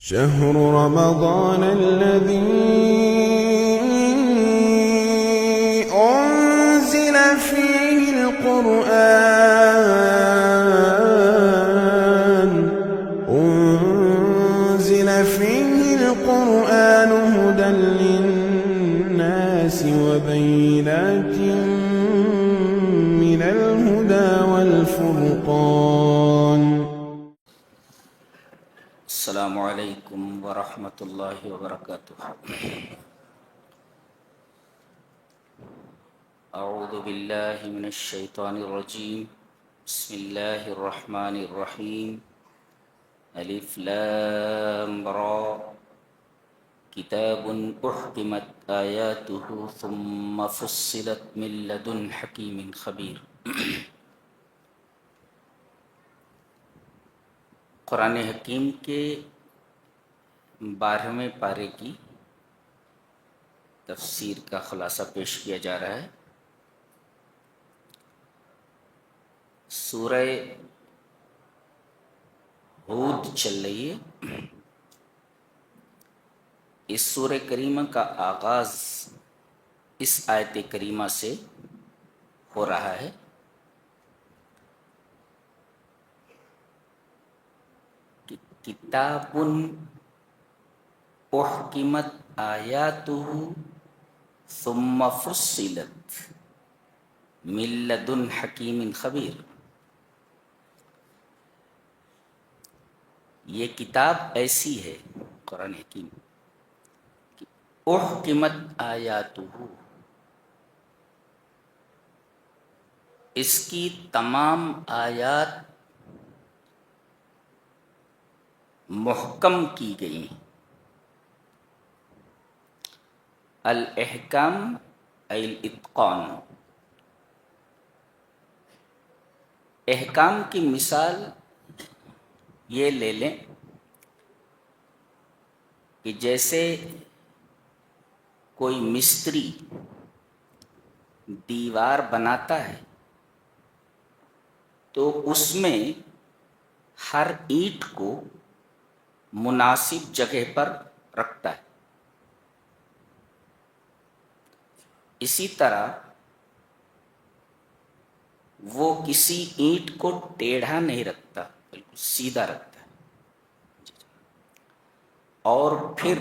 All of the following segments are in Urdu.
شهر رمضان الذي أنزل فيه القرآن هدى للناس وبينات من الهدى والفرقان. السلام علیکم ورحمۃ اللہ وبرکاتہ. اعوذ باللہ من الشیطان الرجیم. بسم اللہ الرحمن الرحیم. الف لام را کتاب احکمت آیاتہ ثم فصلت من لدن حکیم خبیر. قرآن حکیم کے 12ویں پارے کی تفسیر کا خلاصہ پیش کیا جا رہا ہے. سورہ ہود چل رہی ہے. اس سورہ کریمہ کا آغاز اس آیت کریمہ سے ہو رہا ہے. کتاب احکمت آیاتہ ثم فصلت من لدن حکیم خبیر. یہ کتاب ایسی ہے قرآن حکیم کہ احکمت آیاتہ، اس کی تمام آیات محکم کی گئی. الاحکام ای الاتقان. احکام کی مثال یہ لے لیں کہ جیسے کوئی مستری دیوار بناتا ہے تو اس میں ہر اینٹ کو مناسب جگہ پر رکھتا ہے. اسی طرح وہ کسی اینٹ کو ٹیڑھا نہیں رکھتا، بالکل سیدھا رکھتا ہے. اور پھر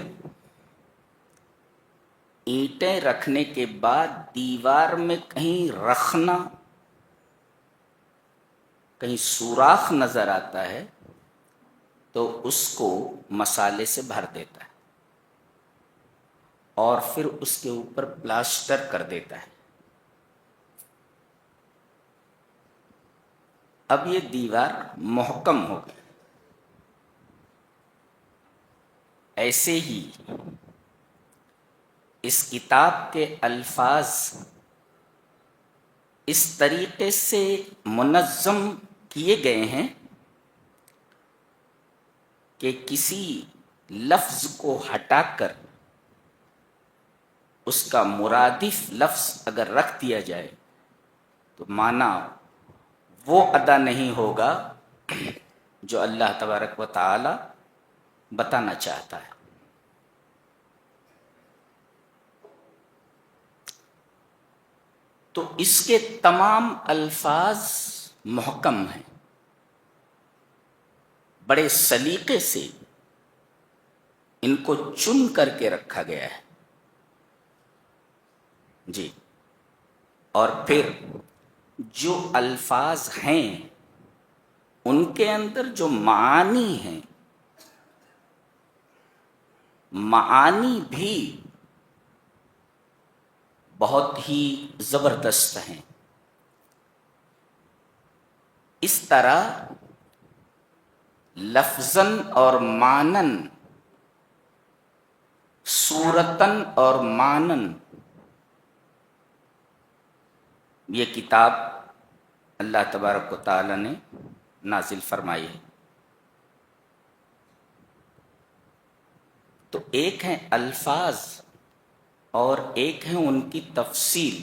اینٹیں رکھنے کے بعد دیوار میں کہیں رخنا، کہیں سوراخ نظر آتا ہے تو اس کو مسالے سے بھر دیتا ہے اور پھر اس کے اوپر پلاسٹر کر دیتا ہے. اب یہ دیوار محکم ہو گئی. ایسے ہی اس کتاب کے الفاظ اس طریقے سے منظم کیے گئے ہیں کہ کسی لفظ کو ہٹا کر اس کا مرادف لفظ اگر رکھ دیا جائے تو معنی وہ ادا نہیں ہوگا جو اللہ تبارک و تعالی بتانا چاہتا ہے. تو اس کے تمام الفاظ محکم ہیں، بڑے سلیقے سے ان کو چن کر کے رکھا گیا ہے. جی، اور پھر جو الفاظ ہیں ان کے اندر جو معانی ہیں، معانی بھی بہت ہی زبردست ہیں. اس طرح لفظاً اور معنن، صورتاً اور معنن یہ کتاب اللہ تبارک و تعالی نے نازل فرمائی ہے. تو ایک ہیں الفاظ اور ایک ہے ان کی تفصیل.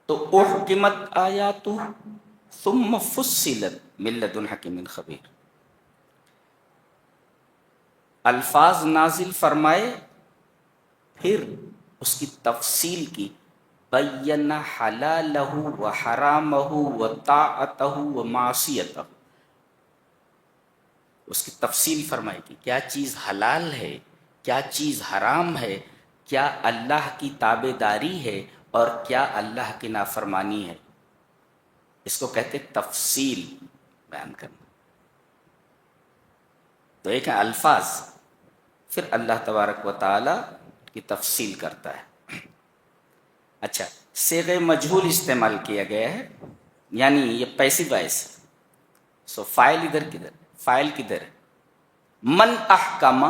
تو احکمت آیاتہ، ثم فصلت من لدن حکیم خبیر، الفاظ نازل فرمائے پھر اس کی تفصیل کی، بین حلالہ و حرامہ و طاعتہ و معصیتہ، اس کی تفصیل فرمائے کہ کیا چیز حلال ہے، کیا چیز حرام ہے، کیا اللہ کی تابع داری ہے اور کیا اللہ کی نافرمانی ہے. اس کو کہتے تفصیل بیان کرنا. تو ایک ہے الفاظ، پھر اللہ تبارک و تعالی کی تفصیل کرتا ہے. اچھا، صیغہ مجہول استعمال کیا گیا ہے، یعنی یہ پیسیو وائس. سو فائل ادھر کدھر، فائل کدھر ہے؟ من احکم،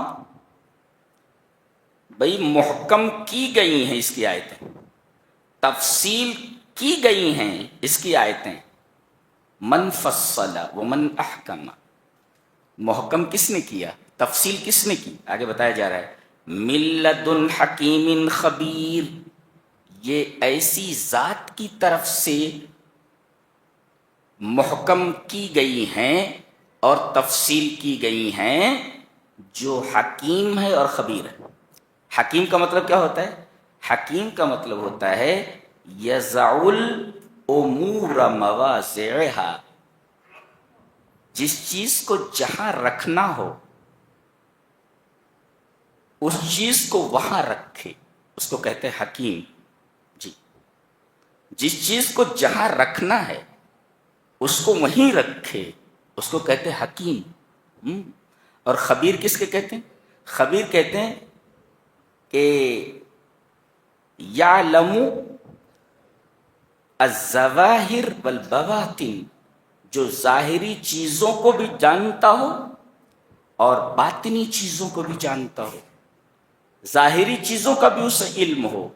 بھئی محکم کی گئی ہیں اس کی آیتیں، تفصیل کی گئی ہیں اس کی آیتیں. من فصل ومن احکم، محکم کس نے کیا، تفصیل کس نے کی، آگے بتایا جا رہا ہے من لدن حکیم خبیر، یہ ایسی ذات کی طرف سے محکم کی گئی ہیں اور تفصیل کی گئی ہیں جو حکیم ہے اور خبیر ہے. حکیم کا مطلب کیا ہوتا ہے؟ حکیم کا مطلب ہوتا ہے یضع الامور مواضعها، جس چیز کو جہاں رکھنا ہو اس چیز کو وہاں رکھے، اس کو کہتے ہیں حکیم. جی، جس چیز کو جہاں رکھنا ہے اس کو وہیں رکھے، اس کو کہتے ہیں حکیم. اور خبیر کس کے کہتے ہیں؟ خبیر کہتے ہیں کہ یعلم الظواہر والبواطن، جو ظاہری چیزوں کو بھی جانتا ہو اور باطنی چیزوں کو بھی جانتا ہو. ظاہری چیزوں کا بھی اسے علم ہو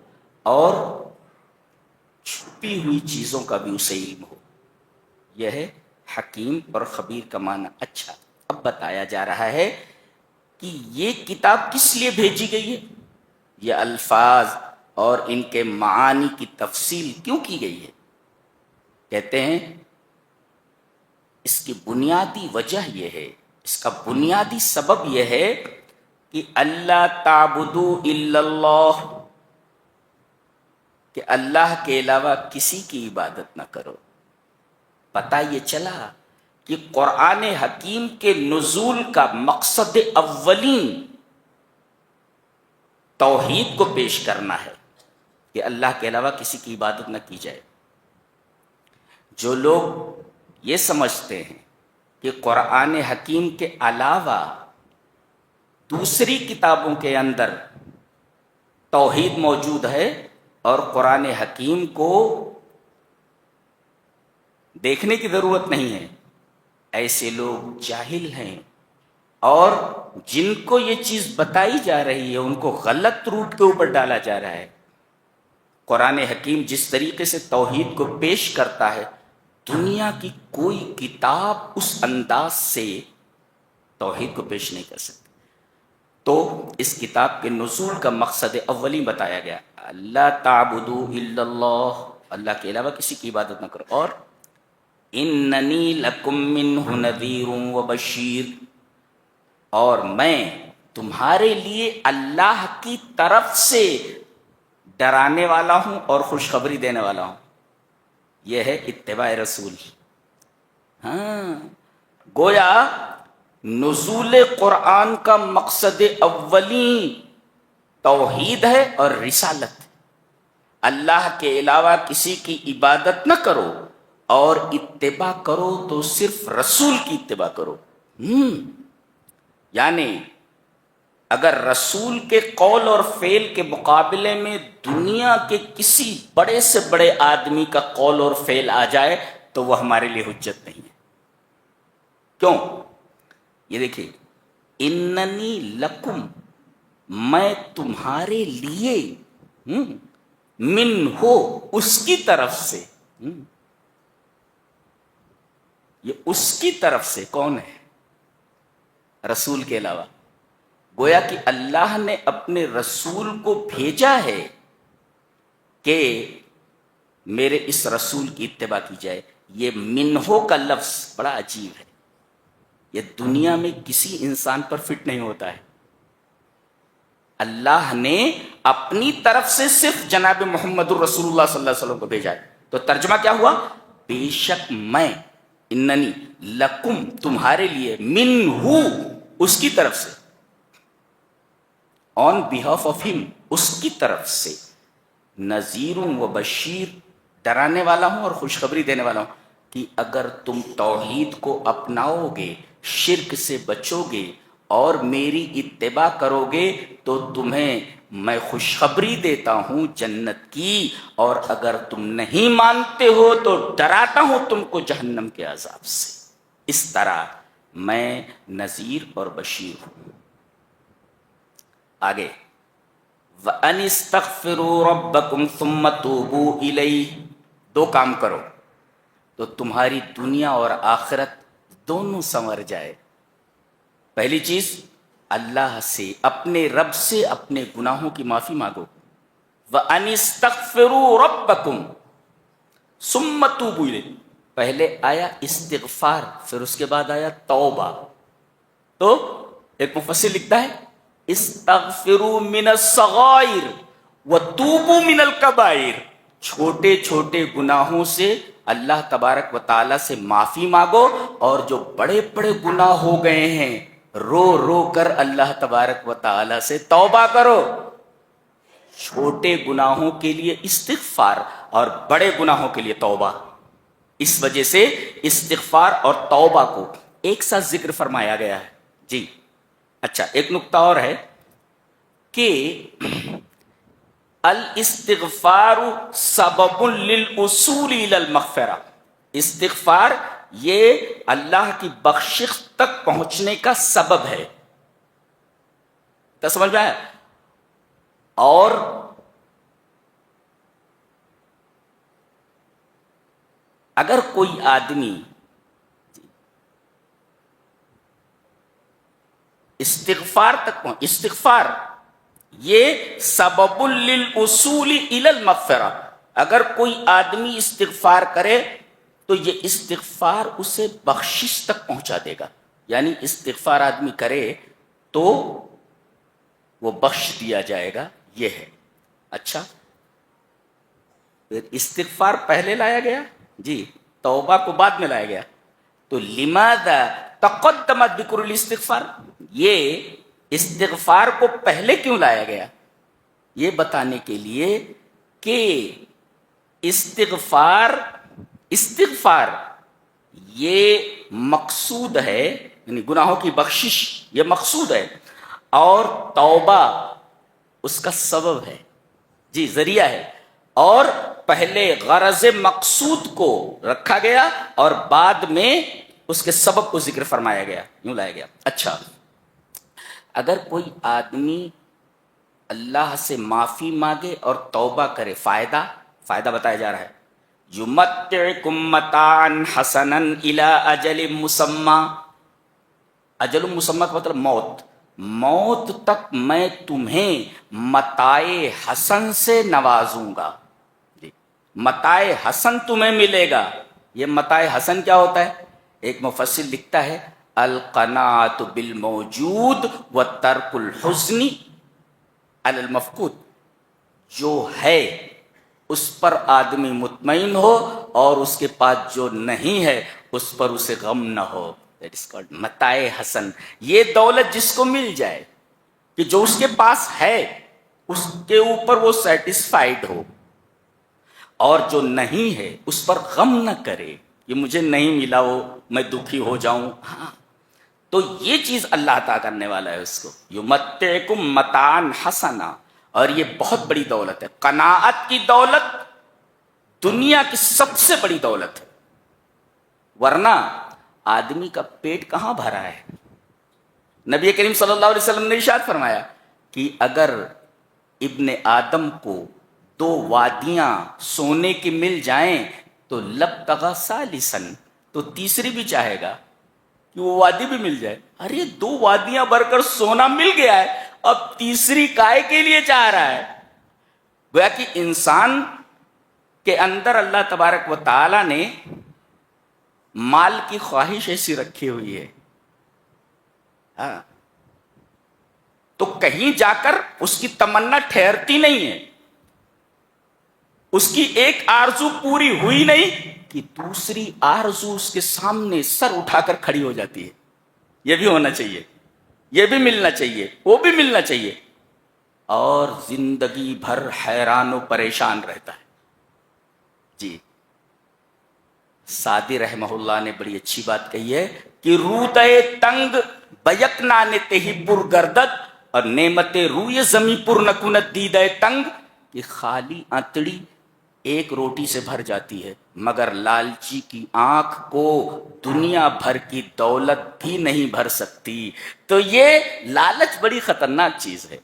اور چھپی ہوئی چیزوں کا بھی اسے علم ہو. یہ ہے حکیم اور خبیر کا معنی. اچھا، اب بتایا جا رہا ہے کہ یہ کتاب کس لیے بھیجی گئی ہے، یہ الفاظ اور ان کے معانی کی تفصیل کیوں کی گئی ہے. کہتے ہیں اس کی بنیادی وجہ یہ ہے، اس کا بنیادی سبب یہ ہے کہ اللہ تعبدوا الا اللہ، کہ اللہ کے علاوہ کسی کی عبادت نہ کرو. پتہ یہ چلا کہ قرآن حکیم کے نزول کا مقصد اولین توحید کو پیش کرنا ہے، کہ اللہ کے علاوہ کسی کی عبادت نہ کی جائے. جو لوگ یہ سمجھتے ہیں کہ قرآن حکیم کے علاوہ دوسری کتابوں کے اندر توحید موجود ہے اور قرآن حکیم کو دیکھنے کی ضرورت نہیں ہے، ایسے لوگ جاہل ہیں اور جن کو یہ چیز بتائی جا رہی ہے ان کو غلط روٹ کے اوپر ڈالا جا رہا ہے. قرآن حکیم جس طریقے سے توحید کو پیش کرتا ہے، دنیا کی کوئی کتاب اس انداز سے توحید کو پیش نہیں کر سکتی. تو اس کتاب کے نزول کا مقصد اولی بتایا گیا، اللہ تعبدوا الا اللہ، اللہ کے علاوہ کسی کی عبادت نہ کرو. اور اننی لکم منہ نذیر و بشیر، اور میں تمہارے لیے اللہ کی طرف سے ڈرانے والا ہوں اور خوشخبری دینے والا ہوں. یہ ہے اتباع رسول. ہاں، گویا نزول قرآن کا مقصد اولی توحید ہے اور رسالت. اللہ کے علاوہ کسی کی عبادت نہ کرو اور اتباع کرو تو صرف رسول کی اتباع کرو. یعنی اگر رسول کے قول اور فعل کے مقابلے میں دنیا کے کسی بڑے سے بڑے آدمی کا قول اور فعل آ جائے تو وہ ہمارے لیے حجت نہیں ہے. کیوں؟ یہ دیکھیے، اننی لکم، میں تمہارے لیے، من ہو، اس کی طرف سے. یہ اس کی طرف سے کون ہے؟ رسول کے علاوہ. گویا کہ اللہ نے اپنے رسول کو بھیجا ہے کہ میرے اس رسول کی اتباع کی جائے. یہ منہو کا لفظ بڑا عجیب ہے، یہ دنیا میں کسی انسان پر فٹ نہیں ہوتا ہے. اللہ نے اپنی طرف سے صرف جناب محمد الرسول اللہ صلی اللہ علیہ وسلم کو بھیجا ہے. تو ترجمہ کیا ہوا؟ بے شک میں، اننی لکم تمہارے لیے، منہو اس کی طرف سے، آن بہاف آف ہم اس کی طرف سے، نذیر و بشیر ڈرانے والا ہوں اور خوشخبری دینے والا ہوں کہ اگر تم توحید کو اپناؤ گے، شرک سے بچو گے اور میری اتباع کرو گے تو تمہیں میں خوشخبری دیتا ہوں جنت کی، اور اگر تم نہیں مانتے ہو تو ڈراتا ہوں تم کو جہنم کے عذاب سے. اس طرح میں نذیر اور بشیر ہوں. آگے وَأَنِ اسْتَغْفِرُوا رَبَّكُمْ ثُمَّ تُوبُوا إِلَيْهِ، دو کام کرو تو تمہاری دنیا اور آخرت دونوں سنور جائے. پہلی چیز، اللہ سے، اپنے رب سے اپنے گناہوں کی معافی مانگو. وَأَنِ اسْتَغْفِرُوا رَبَّكُمْ ثُمَّ تُوبُوا إِلَيْهِ، پہلے آیا استغفار، پھر اس کے بعد آیا توبہ. تو ایک مفسر لکھتا ہے استغفروا من الصغائر وتوبوا من الکبائر، چھوٹے چھوٹے گناہوں سے اللہ تبارک و تعالیٰ سے معافی مانگو، اور جو بڑے بڑے گناہ ہو گئے ہیں رو رو کر اللہ تبارک و تعالیٰ سے توبہ کرو. چھوٹے گناہوں کے لیے استغفار اور بڑے گناہوں کے لیے توبہ. اس وجہ سے استغفار اور توبہ کو ایک ساتھ ذکر فرمایا گیا ہے. جی اچھا، ایک نقطہ اور ہے کہ الاستغفار سبب للوصول الی المغفرہ، استغفار یہ اللہ کی بخشش تک پہنچنے کا سبب ہے. تو سمجھ میں آیا؟ اور اگر کوئی آدمی استغفار تک پہنچ، استغفار یہ سبب للوصول الی المغفرہ، اگر کوئی آدمی استغفار کرے تو یہ استغفار اسے بخشش تک پہنچا دے گا. یعنی استغفار آدمی کرے تو وہ بخش دیا جائے گا، یہ ہے. اچھا، پھر استغفار پہلے لایا گیا، جی توبہ کو بعد میں لایا گیا. تو لماذا تقدمت ذکر الاستغفار، یہ استغفار کو پہلے کیوں لایا گیا؟ یہ بتانے کے لیے کہ استغفار یہ مقصود ہے، یعنی گناہوں کی بخشش یہ مقصود ہے، اور توبہ اس کا سبب ہے، جی ذریعہ ہے. اور پہلے غرض مقصود کو رکھا گیا اور بعد میں اس کے سبب کو ذکر فرمایا گیا، یوں لایا گیا. اچھا، اگر کوئی آدمی اللہ سے معافی مانگے اور توبہ کرے، فائدہ بتایا جا رہا ہے. یمتعکم متاعا حسنا الی اجل مسمی، اجل مسمی کا مطلب موت تک میں تمہیں متاع حسن سے نوازوں گا. متاع حسن تمہیں ملے گا. یہ متاع حسن کیا ہوتا ہے؟ ایک مفسر لکھتا ہے القناعۃ بالموجود وترک الحزن علی المفقود، جو ہے اس پر آدمی مطمئن ہو اور اس کے پاس جو نہیں ہے اس پر اسے غم نہ ہو. دیٹ از کالڈ متاع حسن. یہ دولت جس کو مل جائے کہ جو اس کے پاس ہے اس کے اوپر وہ سیٹسفائیڈ ہو، اور جو نہیں ہے اس پر غم نہ کرے کہ مجھے نہیں ملا وہ میں دکھی ہو جاؤں. ہاں، تو یہ چیز اللہ عطا کرنے والا ہے اس کو. یمتعکم متاعا حسنا، اور یہ بہت بڑی دولت ہے. قناعت کی دولت دنیا کی سب سے بڑی دولت ہے، ورنہ آدمی کا پیٹ کہاں بھرا ہے. نبی کریم صلی اللہ علیہ وسلم نے ارشاد فرمایا کہ اگر ابن آدم کو 2 وادیاں سونے کی مل جائیں تو لبتغى ثالثا، تو تیسری بھی چاہے گا کہ وہ وادی بھی مل جائے. ارے 2 وادیاں بھر کر سونا مل گیا ہے، اب تیسری کائے کے لیے چاہ رہا ہے. گویا کہ انسان کے اندر اللہ تبارک و تعالی نے مال کی خواہش ایسی رکھی ہوئی ہے، ہاں، تو کہیں جا کر اس کی تمنا ٹھہرتی نہیں ہے، اس کی ایک آرزو پوری ہوئی نہیں کہ دوسری آرزو اس کے سامنے سر اٹھا کر کھڑی ہو جاتی ہے. یہ بھی ہونا چاہیے، یہ بھی ملنا چاہیے، وہ بھی ملنا چاہیے، اور زندگی بھر حیران و پریشان رہتا ہے. جی سعدی رحمہ اللہ نے بڑی اچھی بات کہی ہے کہ روتے تنگ بیک نانے تہی پر گردت، اور نعمت روی زمیں پر نکونت دیدہ تنگ، کہ خالی انتڑی ایک روٹی سے بھر جاتی ہے مگر لالچی کی آنکھ کو دنیا بھر کی دولت بھی نہیں بھر سکتی. تو یہ لالچ بڑی خطرناک چیز ہے.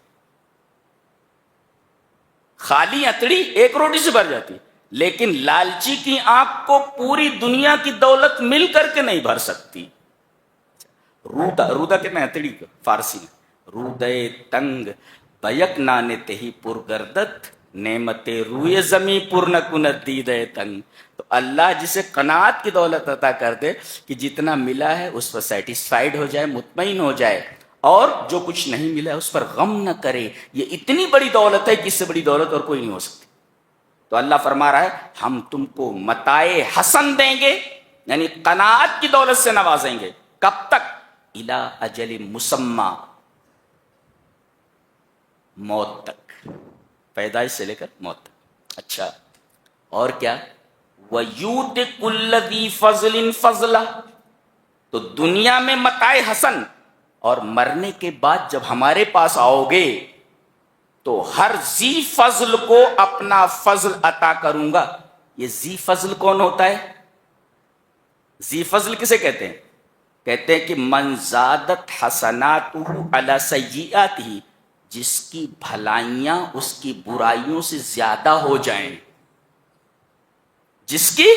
خالی انتڑی ایک روٹی سے بھر جاتی، لیکن لالچی کی آنکھ کو پوری دنیا کی دولت مل کر کے نہیں بھر سکتی. رودا کہتے ہیں انتڑی کو فارسی میں. رودے تنگ بیک نانے تہی پر گردت، نعمت روئے زمیں پر نکونت دیدے تنگ. تو اللہ جسے قناعت کی دولت عطا کر دے کہ جتنا ملا ہے اس پر سیٹسفائیڈ ہو جائے، مطمئن ہو جائے، اور جو کچھ نہیں ملا ہے اس پر غم نہ کرے. یہ اتنی بڑی دولت ہے کہ اس سے بڑی دولت اور کوئی نہیں ہو سکتی. تو اللہ فرما رہا ہے ہم تم کو متاع حسن دیں گے، یعنی قناعت کی دولت سے نوازیں گے. کب تک؟ الی اجل مسمى، موت تک، پیدائش سے لے کر موت تک. اچھا اور کیا؟ وَيُؤْتِ كُلَّ ذِي فَضْلٍ فَضْلَهُ. تو دنیا میں متاع حسن، اور مرنے کے بعد جب ہمارے پاس آؤ گے تو ہر ذی فضل کو اپنا فضل عطا کروں گا. یہ ذی فضل کون ہوتا ہے؟ ذی فضل کسے کہتے ہیں؟ کہتے ہیں کہ من زادت حسناتہ علی سیئاتہ، جس کی بھلائیاں اس کی برائیوں سے زیادہ ہو جائیں. جس کی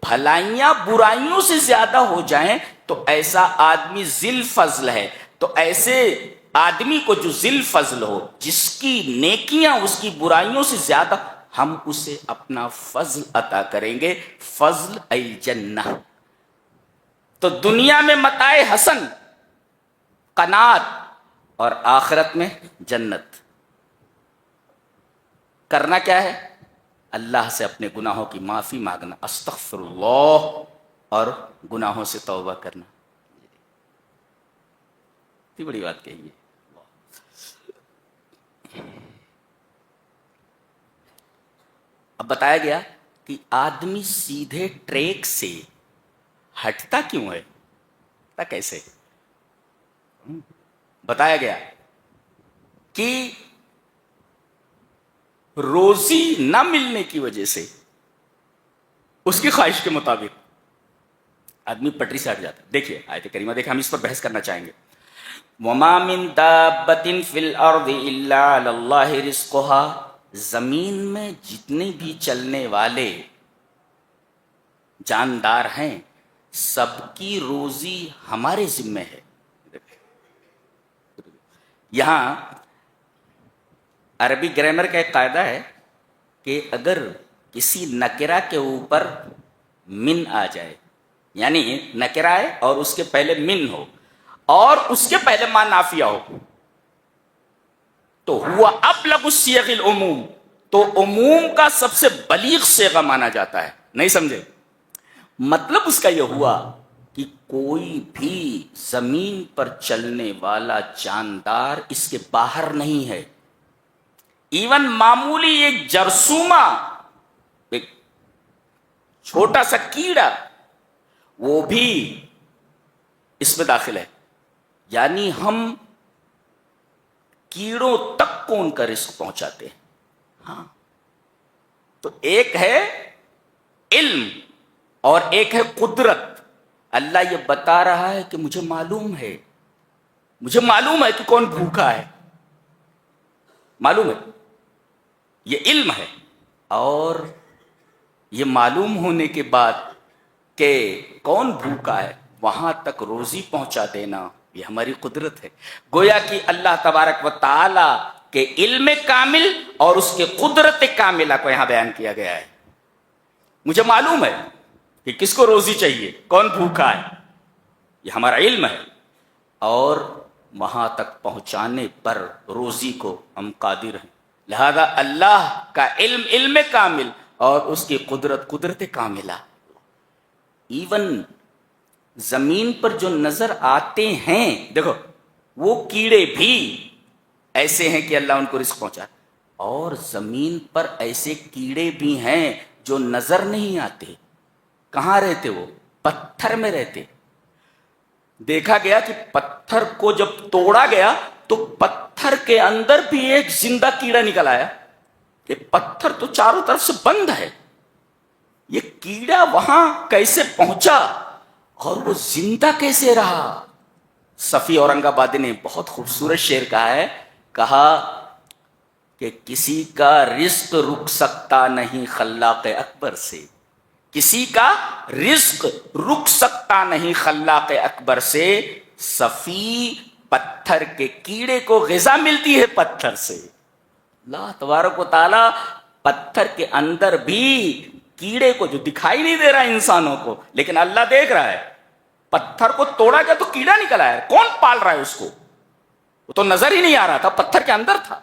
بھلائیاں برائیوں سے زیادہ ہو جائیں تو ایسا آدمی ذی فضل ہے. تو ایسے آدمی کو جو ذی فضل ہو، جس کی نیکیاں اس کی برائیوں سے زیادہ، ہم اسے اپنا فضل عطا کریں گے. فضل الجنہ. تو دنیا میں متاع حسن، قناعت، اور آخرت میں جنت. کرنا کیا ہے؟ اللہ سے اپنے گناہوں کی معافی مانگنا، استغفر اللہ، اور گناہوں سے توبہ کرنا. اتنی بڑی بات کہی ہے. اب بتایا گیا کہ آدمی سیدھے ٹریک سے ہٹتا کیوں ہے، کیسے؟ بتایا گیا کہ روزی نہ ملنے کی وجہ سے اس کی خواہش کے مطابق آدمی پٹری سے ہٹ جاتا ہے. دیکھیے آیت کریمہ دیکھیں، ہم اس پر بحث کرنا چاہیں گے. وَمَا مِن دَابَّةٍ فِي الْأَرْضِ إِلَّا عَلَى اللَّهِ رِزْقُهَا. زمین میں جتنے بھی چلنے والے جاندار ہیں سب کی روزی ہمارے ذمہ ہے. یہاں عربی گرامر کا ایک قاعدہ ہے کہ اگر کسی نکرہ کے اوپر من آ جائے، یعنی نکرہ ہے اور اس کے پہلے من ہو اور اس کے پہلے ما نافیہ ہو، تو ہوا ابلغ الصیغ العموم، تو عموم کا سب سے بلیغ صیغہ مانا جاتا ہے. نہیں سمجھے؟ مطلب اس کا یہ ہوا کہ کوئی بھی زمین پر چلنے والا جاندار اس کے باہر نہیں ہے. ایون معمولی ایک جرثومہ، ایک چھوٹا سا کیڑا، وہ بھی اس میں داخل ہے. یعنی ہم کیڑوں تک کون کا رزق پہنچاتے ہیں. ہاں تو ایک ہے علم اور ایک ہے قدرت. اللہ یہ بتا رہا ہے کہ مجھے معلوم ہے کہ کون بھوکا ہے، معلوم ہے، یہ علم ہے. اور یہ معلوم ہونے کے بعد کہ کون بھوکا ہے وہاں تک روزی پہنچا دینا، یہ ہماری قدرت ہے. گویا کہ اللہ تبارک و تعالی کے علم کامل اور اس کے قدرت کاملہ کو یہاں بیان کیا گیا ہے. مجھے معلوم ہے کہ کس کو روزی چاہیے، کون بھوکا ہے، یہ ہمارا علم ہے، اور وہاں تک پہنچانے پر روزی کو ہم قادر ہیں۔ لہذا اللہ کا علم علم کامل اور اس کی قدرت قدرت کاملہ۔ ایون زمین پر جو نظر آتے ہیں، دیکھو وہ کیڑے بھی ایسے ہیں کہ اللہ ان کو رزق پہنچا، اور زمین پر ایسے کیڑے بھی ہیں جو نظر نہیں آتے۔ کہاں رہتے؟ وہ پتھر میں رہتے۔ دیکھا گیا کہ پتھر کو جب توڑا گیا تو پتھر کے اندر بھی ایک زندہ کیڑا نکل آیا، کہ پتھر تو چاروں طرف سے بند ہے، یہ کیڑا وہاں کیسے پہنچا اور وہ زندہ کیسے رہا؟ صفی اورنگ آبادی نے بہت خوبصورت شعر کہا ہے، کہا کہ کسی کا رزق رک سکتا نہیں خلاق اکبر سے، کسی کا رزق رک سکتا نہیں خلاق اکبر سے، صفی پتھر کے کیڑے کو غذا ملتی ہے پتھر سے۔ اللہ تبارک و تعالی پتھر کے اندر بھی کیڑے کو، جو دکھائی نہیں دے رہا انسانوں کو لیکن اللہ دیکھ رہا ہے، پتھر کو توڑا گیا تو کیڑا نکل آیا، کون پال رہا ہے اس کو؟ وہ تو نظر ہی نہیں آ رہا تھا، پتھر کے اندر تھا۔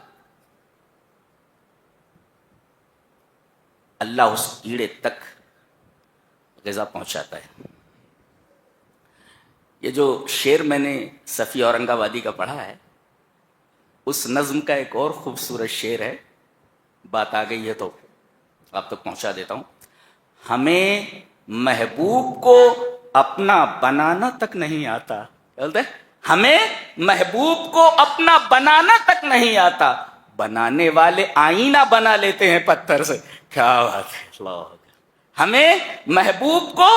اللہ اس کیڑے تک غذا پہنچاتا ہے۔ یہ جو شعر میں نے صفی اورنگ آبادی کا پڑھا ہے، اس نظم کا ایک اور خوبصورت شعر ہے، بات آ گئی ہے تو آپ تک پہنچا دیتا ہوں۔ ہمیں محبوب کو اپنا بنانا تک نہیں آتا، بولتے ہمیں محبوب کو اپنا بنانا تک نہیں آتا، بنانے والے آئینہ بنا لیتے ہیں پتھر سے۔ کیا بات ہے، اللہ! ہمیں محبوب کو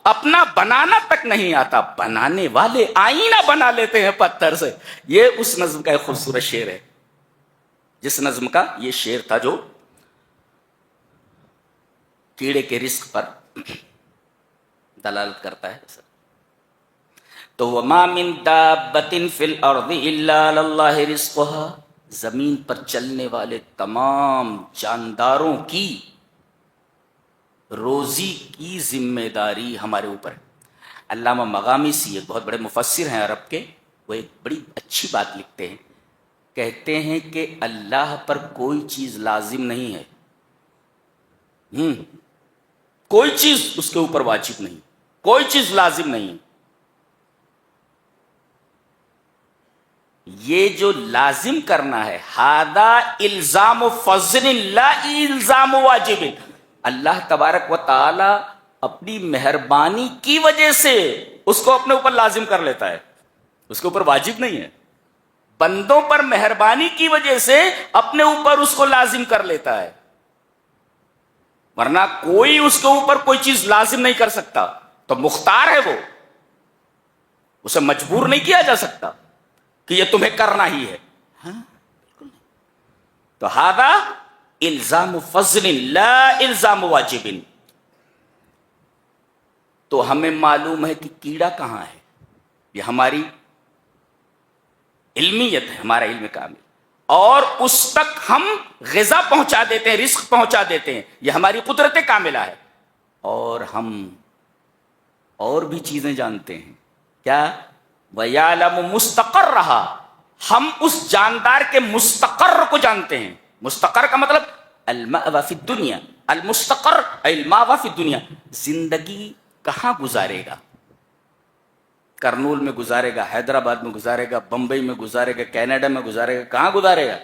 اپنا بنانا تک نہیں آتا، بنانے والے آئینہ بنا لیتے ہیں پتھر سے۔ یہ اس نظم کا ایک خوبصورت شعر ہے، جس نظم کا یہ شعر تھا جو کیڑے کے رزق پر دلالت کرتا ہے۔ تو وَمَا مِن دَابَّةٍ فِي الْأَرْضِ إِلَّا عَلَى اللَّهِ رِزْقُهَا، زمین پر چلنے والے تمام جانداروں کی روزی کی ذمہ داری ہمارے اوپر ہے۔ علامہ مغامسی ایک بہت بڑے مفسر ہیں عرب کے، وہ ایک بڑی اچھی بات لکھتے ہیں، کہتے ہیں کہ اللہ پر کوئی چیز لازم نہیں ہے، کوئی چیز اس کے اوپر واجب نہیں، کوئی چیز لازم نہیں۔ یہ جو لازم کرنا ہے، ہذا الزام فضل لا الزام واجب، اللہ تبارک و تعالی اپنی مہربانی کی وجہ سے اس کو اپنے اوپر لازم کر لیتا ہے، اس کے اوپر واجب نہیں ہے۔ بندوں پر مہربانی کی وجہ سے اپنے اوپر اس کو لازم کر لیتا ہے، ورنہ کوئی اس کے اوپر کوئی چیز لازم نہیں کر سکتا، تو مختار ہے وہ، اسے مجبور نہیں کیا جا سکتا کہ یہ تمہیں کرنا ہی ہے۔ تو ھذا الزام فضل لا الزام واجب۔ تو ہمیں معلوم ہے کہ کیڑا کہاں ہے، یہ ہماری علمیت ہے، ہمارا علم کامل، اور اس تک ہم غذا پہنچا دیتے ہیں، رزق پہنچا دیتے ہیں، یہ ہماری قدرت کاملہ ہے۔ اور ہم اور بھی چیزیں جانتے ہیں، کیا؟ وَيَعْلَمُ مُسْتَقَرَّهَا، ہم اس جاندار کے مستقر کو جانتے ہیں۔ مستقر کا مطلب المأوى فی الدنیا، المستقر المأوى فی الدنیا، زندگی کہاں گزارے گا؟ کرنول میں گزارے گا، حیدرآباد میں گزارے گا، بمبئی میں گزارے گا، کینیڈا میں گزارے گا، کہاں گزارے گا؟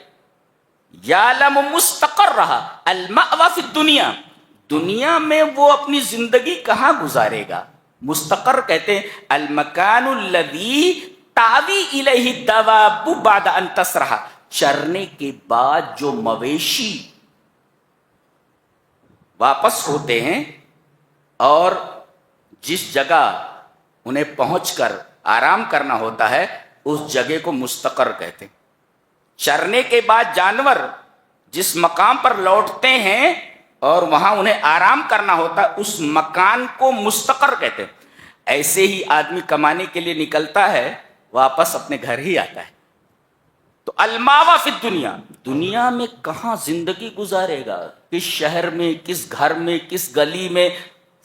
یعلم مستقرها المأوى فی الدنیا، دنیا میں وہ اپنی زندگی کہاں گزارے گا؟ مستقر کہتے ہیں المکان الذی تاوی الیہ الدواب بعد ان تسرح، چرنے کے بعد جو مویشی واپس ہوتے ہیں اور جس جگہ انہیں پہنچ کر آرام کرنا ہوتا ہے، اس جگہ کو مستقر کہتے ہیں۔ چرنے کے بعد جانور جس مقام پر لوٹتے ہیں اور وہاں انہیں آرام کرنا ہوتا ہے، اس مکان کو مستقر کہتے ہیں۔ ایسے ہی آدمی کمانے کے لیے نکلتا ہے، واپس اپنے گھر ہی آتا ہے۔ تو الماوا فی الدنیا، دنیا میں کہاں زندگی گزارے گا، کس شہر میں، کس گھر میں، کس گلی میں،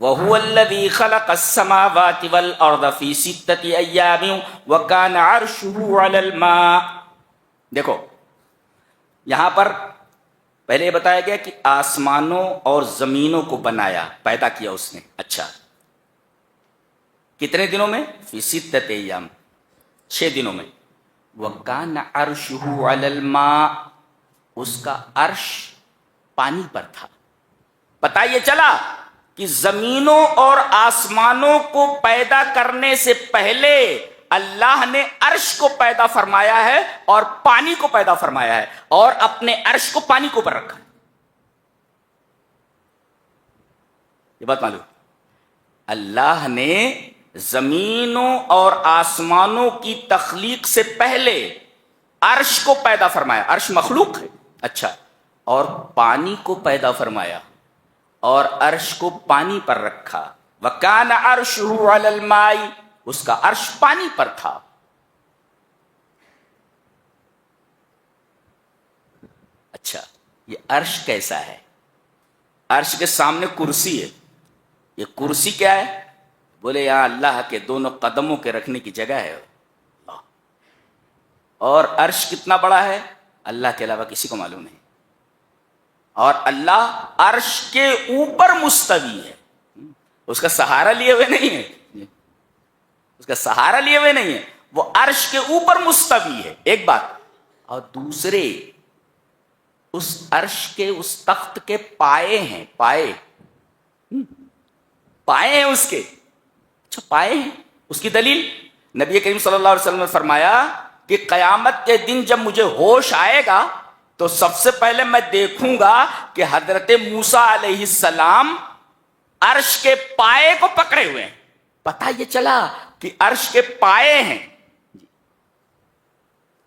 وَهُوَ الَّذِي خَلَقَ السَّمَاوَاتِ وَالْأَرْضَ فِي سِتَّةِ أَيَّامٍ وَكَانَ عَرْشُهُ عَلَى الْمَاءِ۔ دیکھو یہاں پر پہلے یہ بتایا گیا کہ آسمانوں اور زمینوں کو بنایا، پیدا کیا اس نے۔ اچھا کتنے دنوں میں؟ فی ستۃ ایام، 6 دنوں میں۔ وَكَانَ عَرْشُهُ عَلَى الْمَاءِ، اس کا عرش پانی پر تھا۔ پتہ یہ چلا کہ زمینوں اور آسمانوں کو پیدا کرنے سے پہلے اللہ نے عرش کو پیدا فرمایا ہے اور پانی کو پیدا فرمایا ہے، اور اپنے عرش کو پانی کے اوپر رکھا ہے۔ یہ بات معلوم، اللہ نے زمینوں اور آسمانوں کی تخلیق سے پہلے عرش کو پیدا فرمایا، عرش مخلوق ہے، اچھا، اور پانی کو پیدا فرمایا اور عرش کو پانی پر رکھا۔ وَكَانَ عَرْشُهُ عَلَى الْمَاءِ، اس کا عرش پانی پر تھا۔ اچھا یہ عرش کیسا ہے؟ عرش کے سامنے کرسی ہے، یہ کرسی کیا ہے؟ بولے یہاں اللہ کے دونوں قدموں کے رکھنے کی جگہ ہے۔ اور عرش کتنا بڑا ہے اللہ کے علاوہ کسی کو معلوم نہیں، اور اللہ عرش کے اوپر مستوی ہے، اس کا سہارا لیے ہوئے نہیں ہے، اس کا سہارا لیے ہوئے نہیں ہے، وہ عرش کے اوپر مستوی ہے، ایک بات۔ اور دوسرے اس عرش کے اس تخت کے پائے ہیں، پائے ہیں اس کے، اچھا پائے ہیں، اس کی دلیل نبی کریم صلی اللہ علیہ وسلم نے فرمایا کہ قیامت کے دن جب مجھے ہوش آئے گا تو سب سے پہلے میں دیکھوں گا کہ حضرت موسیٰ علیہ السلام عرش کے پائے کو پکڑے ہوئے ہیں۔ پتہ یہ چلا کہ عرش کے پائے ہیں،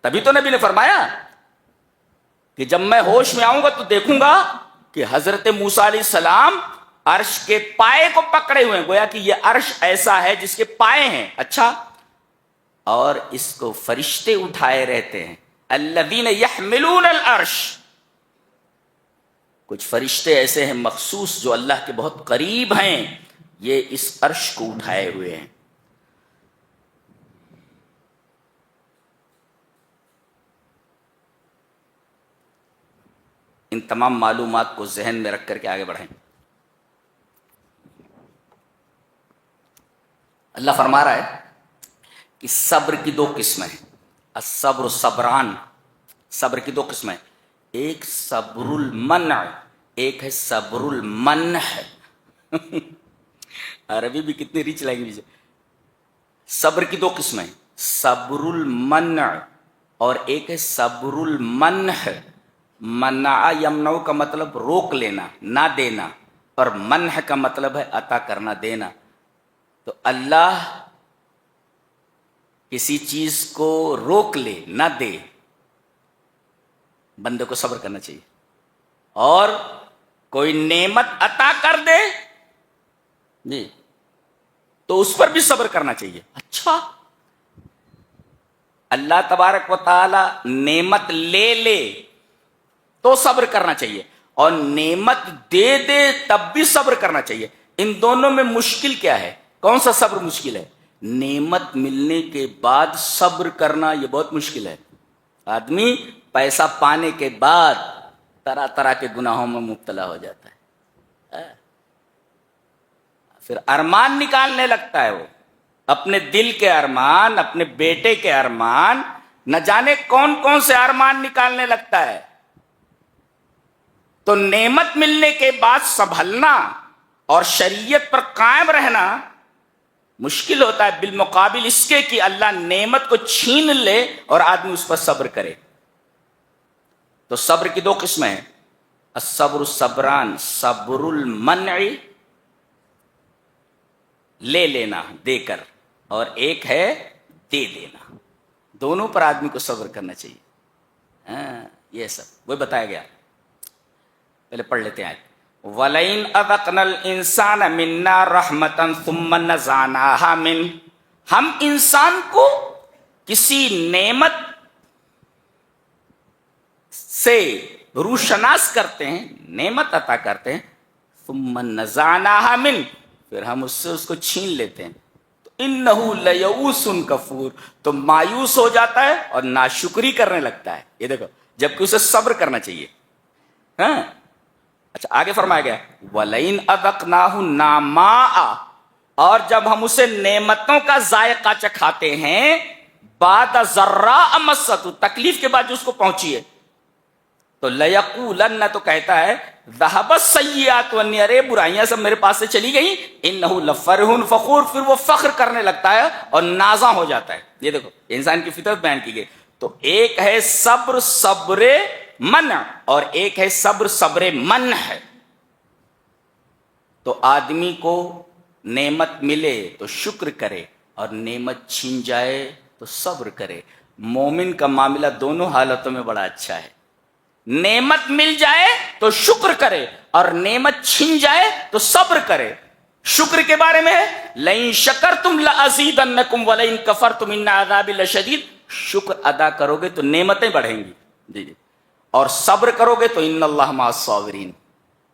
تبھی تو نبی نے فرمایا کہ جب میں ہوش میں آؤں گا تو دیکھوں گا کہ حضرت موسیٰ علیہ السلام عرش کے پائے کو پکڑے ہوئے ہیں، گویا کہ یہ عرش ایسا ہے جس کے پائے ہیں۔ اچھا، اور اس کو فرشتے اٹھائے رہتے ہیں، الذین یحملون العرش، کچھ فرشتے ایسے ہیں مخصوص جو اللہ کے بہت قریب ہیں، یہ اس عرش کو اٹھائے ہوئے ہیں۔ ان تمام معلومات کو ذہن میں رکھ کر کے آگے بڑھیں۔ اللہ فرما رہا ہے کہ صبر کی 2 قسمیں ہیں، الصبر صبران، صبر کی 2 قسمیں، ایک صبر المنع، ایک ہے صبر المنح۔ عربی بھی کتنی ریچ لینگویج ہے۔ صبر کی 2 قسمیں، صبر المنع اور ایک ہے صبر المنح۔ منع یمنع کا مطلب روک لینا، نہ دینا، اور منح کا مطلب ہے عطا کرنا، دینا۔ تو اللہ کسی چیز کو روک لے، نہ دے، بندے کو صبر کرنا چاہیے، اور کوئی نعمت عطا کر دے جی تو اس پر بھی صبر کرنا چاہیے۔ اچھا، اللہ تبارک و تعالی نعمت لے لے تو صبر کرنا چاہیے، اور نعمت دے دے تب بھی صبر کرنا چاہیے۔ ان دونوں میں مشکل کیا ہے؟ کون سا صبر مشکل ہے؟ نعمت ملنے کے بعد صبر کرنا یہ بہت مشکل ہے۔ آدمی پیسہ پانے کے بعد طرح طرح کے گناہوں میں مبتلا ہو جاتا ہے، پھر ارمان نکالنے لگتا ہے، وہ اپنے دل کے ارمان، اپنے بیٹے کے ارمان، نہ جانے کون کون سے ارمان نکالنے لگتا ہے۔ تو نعمت ملنے کے بعد سنبھلنا اور شریعت پر قائم رہنا مشکل ہوتا ہے، بالمقابل اس کے کہ اللہ نعمت کو چھین لے اور آدمی اس پر صبر کرے۔ تو صبر کی 2 قسمیں ہیں، الصبر الصبران، صبر المنع لے لینا دے کر، اور ایک ہے دے دینا، دونوں پر آدمی کو صبر کرنا چاہیے۔ یہ سب وہ بتایا گیا، پہلے پڑھ لیتے ہیں۔ وَلَئِنْ أَذَقْنَا الْإِنسَانَ مِنَّا رَحْمَةً ثُمَّ نَزَعْنَاهَا مِنْهُ، ہم انسان کو کسی نعمت سے روشناس کرتے ہیں، نعمت عطا کرتے ہیں، ثُمَّ نَزَعْنَاهَا مِنْهُ، پھر ہم اس سے اس کو چھین لیتے ہیں. تو انہو لیئوس کفور، تو مایوس ہو جاتا ہے اور ناشکری کرنے لگتا ہے. یہ دیکھو، جبکہ اسے صبر کرنا چاہیے. ہاں اچھا، آگے فرمایا گیا وَلَئِنْ أَذَقْنَاهُ نَعْمَاءَ، اور جب ہم اسے نعمتوں کا ذائقہ چکھاتے ہیں، بعد ضراء مَسَّتْهُ، تکلیف کے بعد جو اس کو پہنچی ہے، تو لَيَقُولَنَّ، تو کہتا ہے ذَهَبَ السَّيِّئَاتُ عَنِّي، ارے برائیاں سب میرے پاس سے چلی گئی. إِنَّهُ لَفَرِحٌ فَخُورٌ، پھر وہ فخر کرنے لگتا ہے اور نازاں ہو جاتا ہے. یہ دیکھو انسان کی فطرت بیان کی گئی. تو ایک ہے صبر صبر منع، اور ایک ہے صبر صبر منع ہے. تو آدمی کو نعمت ملے تو شکر کرے، اور نعمت چھین جائے تو صبر کرے. مومن کا معاملہ دونوں حالتوں میں بڑا اچھا ہے. نعمت مل جائے تو شکر کرے، اور نعمت چھین جائے تو صبر کرے. شکر کے بارے میں ہے لَإِن شَكَرْتُمْ لَأَزِيدَنَّكُمْ وَلَئِن كَفَرْتُمْ إِنَّ عَذَابِي لَشَدِيدٌ. شکر ادا کرو گے تو نعمتیں بڑھیں گی، جی، اور صبر کرو گے تو ان اللہ مع الصابرین،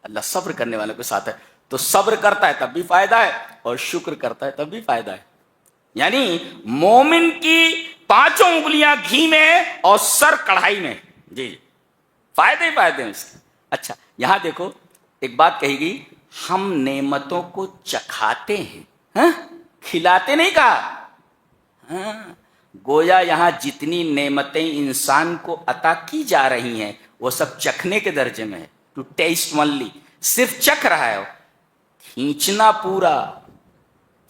اللہ صبر کرنے والوں کے ساتھ ہے. تو صبر کرتا ہے تب بھی فائدہ ہے، اور شکر کرتا ہے تب بھی فائدہ ہے. یعنی مومن کی 5 انگلیاں گھی میں اور سر کڑھائی میں، جی، فائدے ہی فائدے ہیں اس کے. اچھا یہاں دیکھو ایک بات کہی گئی، ہم نعمتوں کو چکھاتے ہیں، ہاں کھلاتے نہیں کہا. ہاں گویا یہاں جتنی نعمتیں انسان کو عطا کی جا رہی ہیں وہ سب چکھنے کے درجے میں ہے. ٹو ٹیسٹ اونلی، صرف چکھ رہا ہے. کھینچنا پورا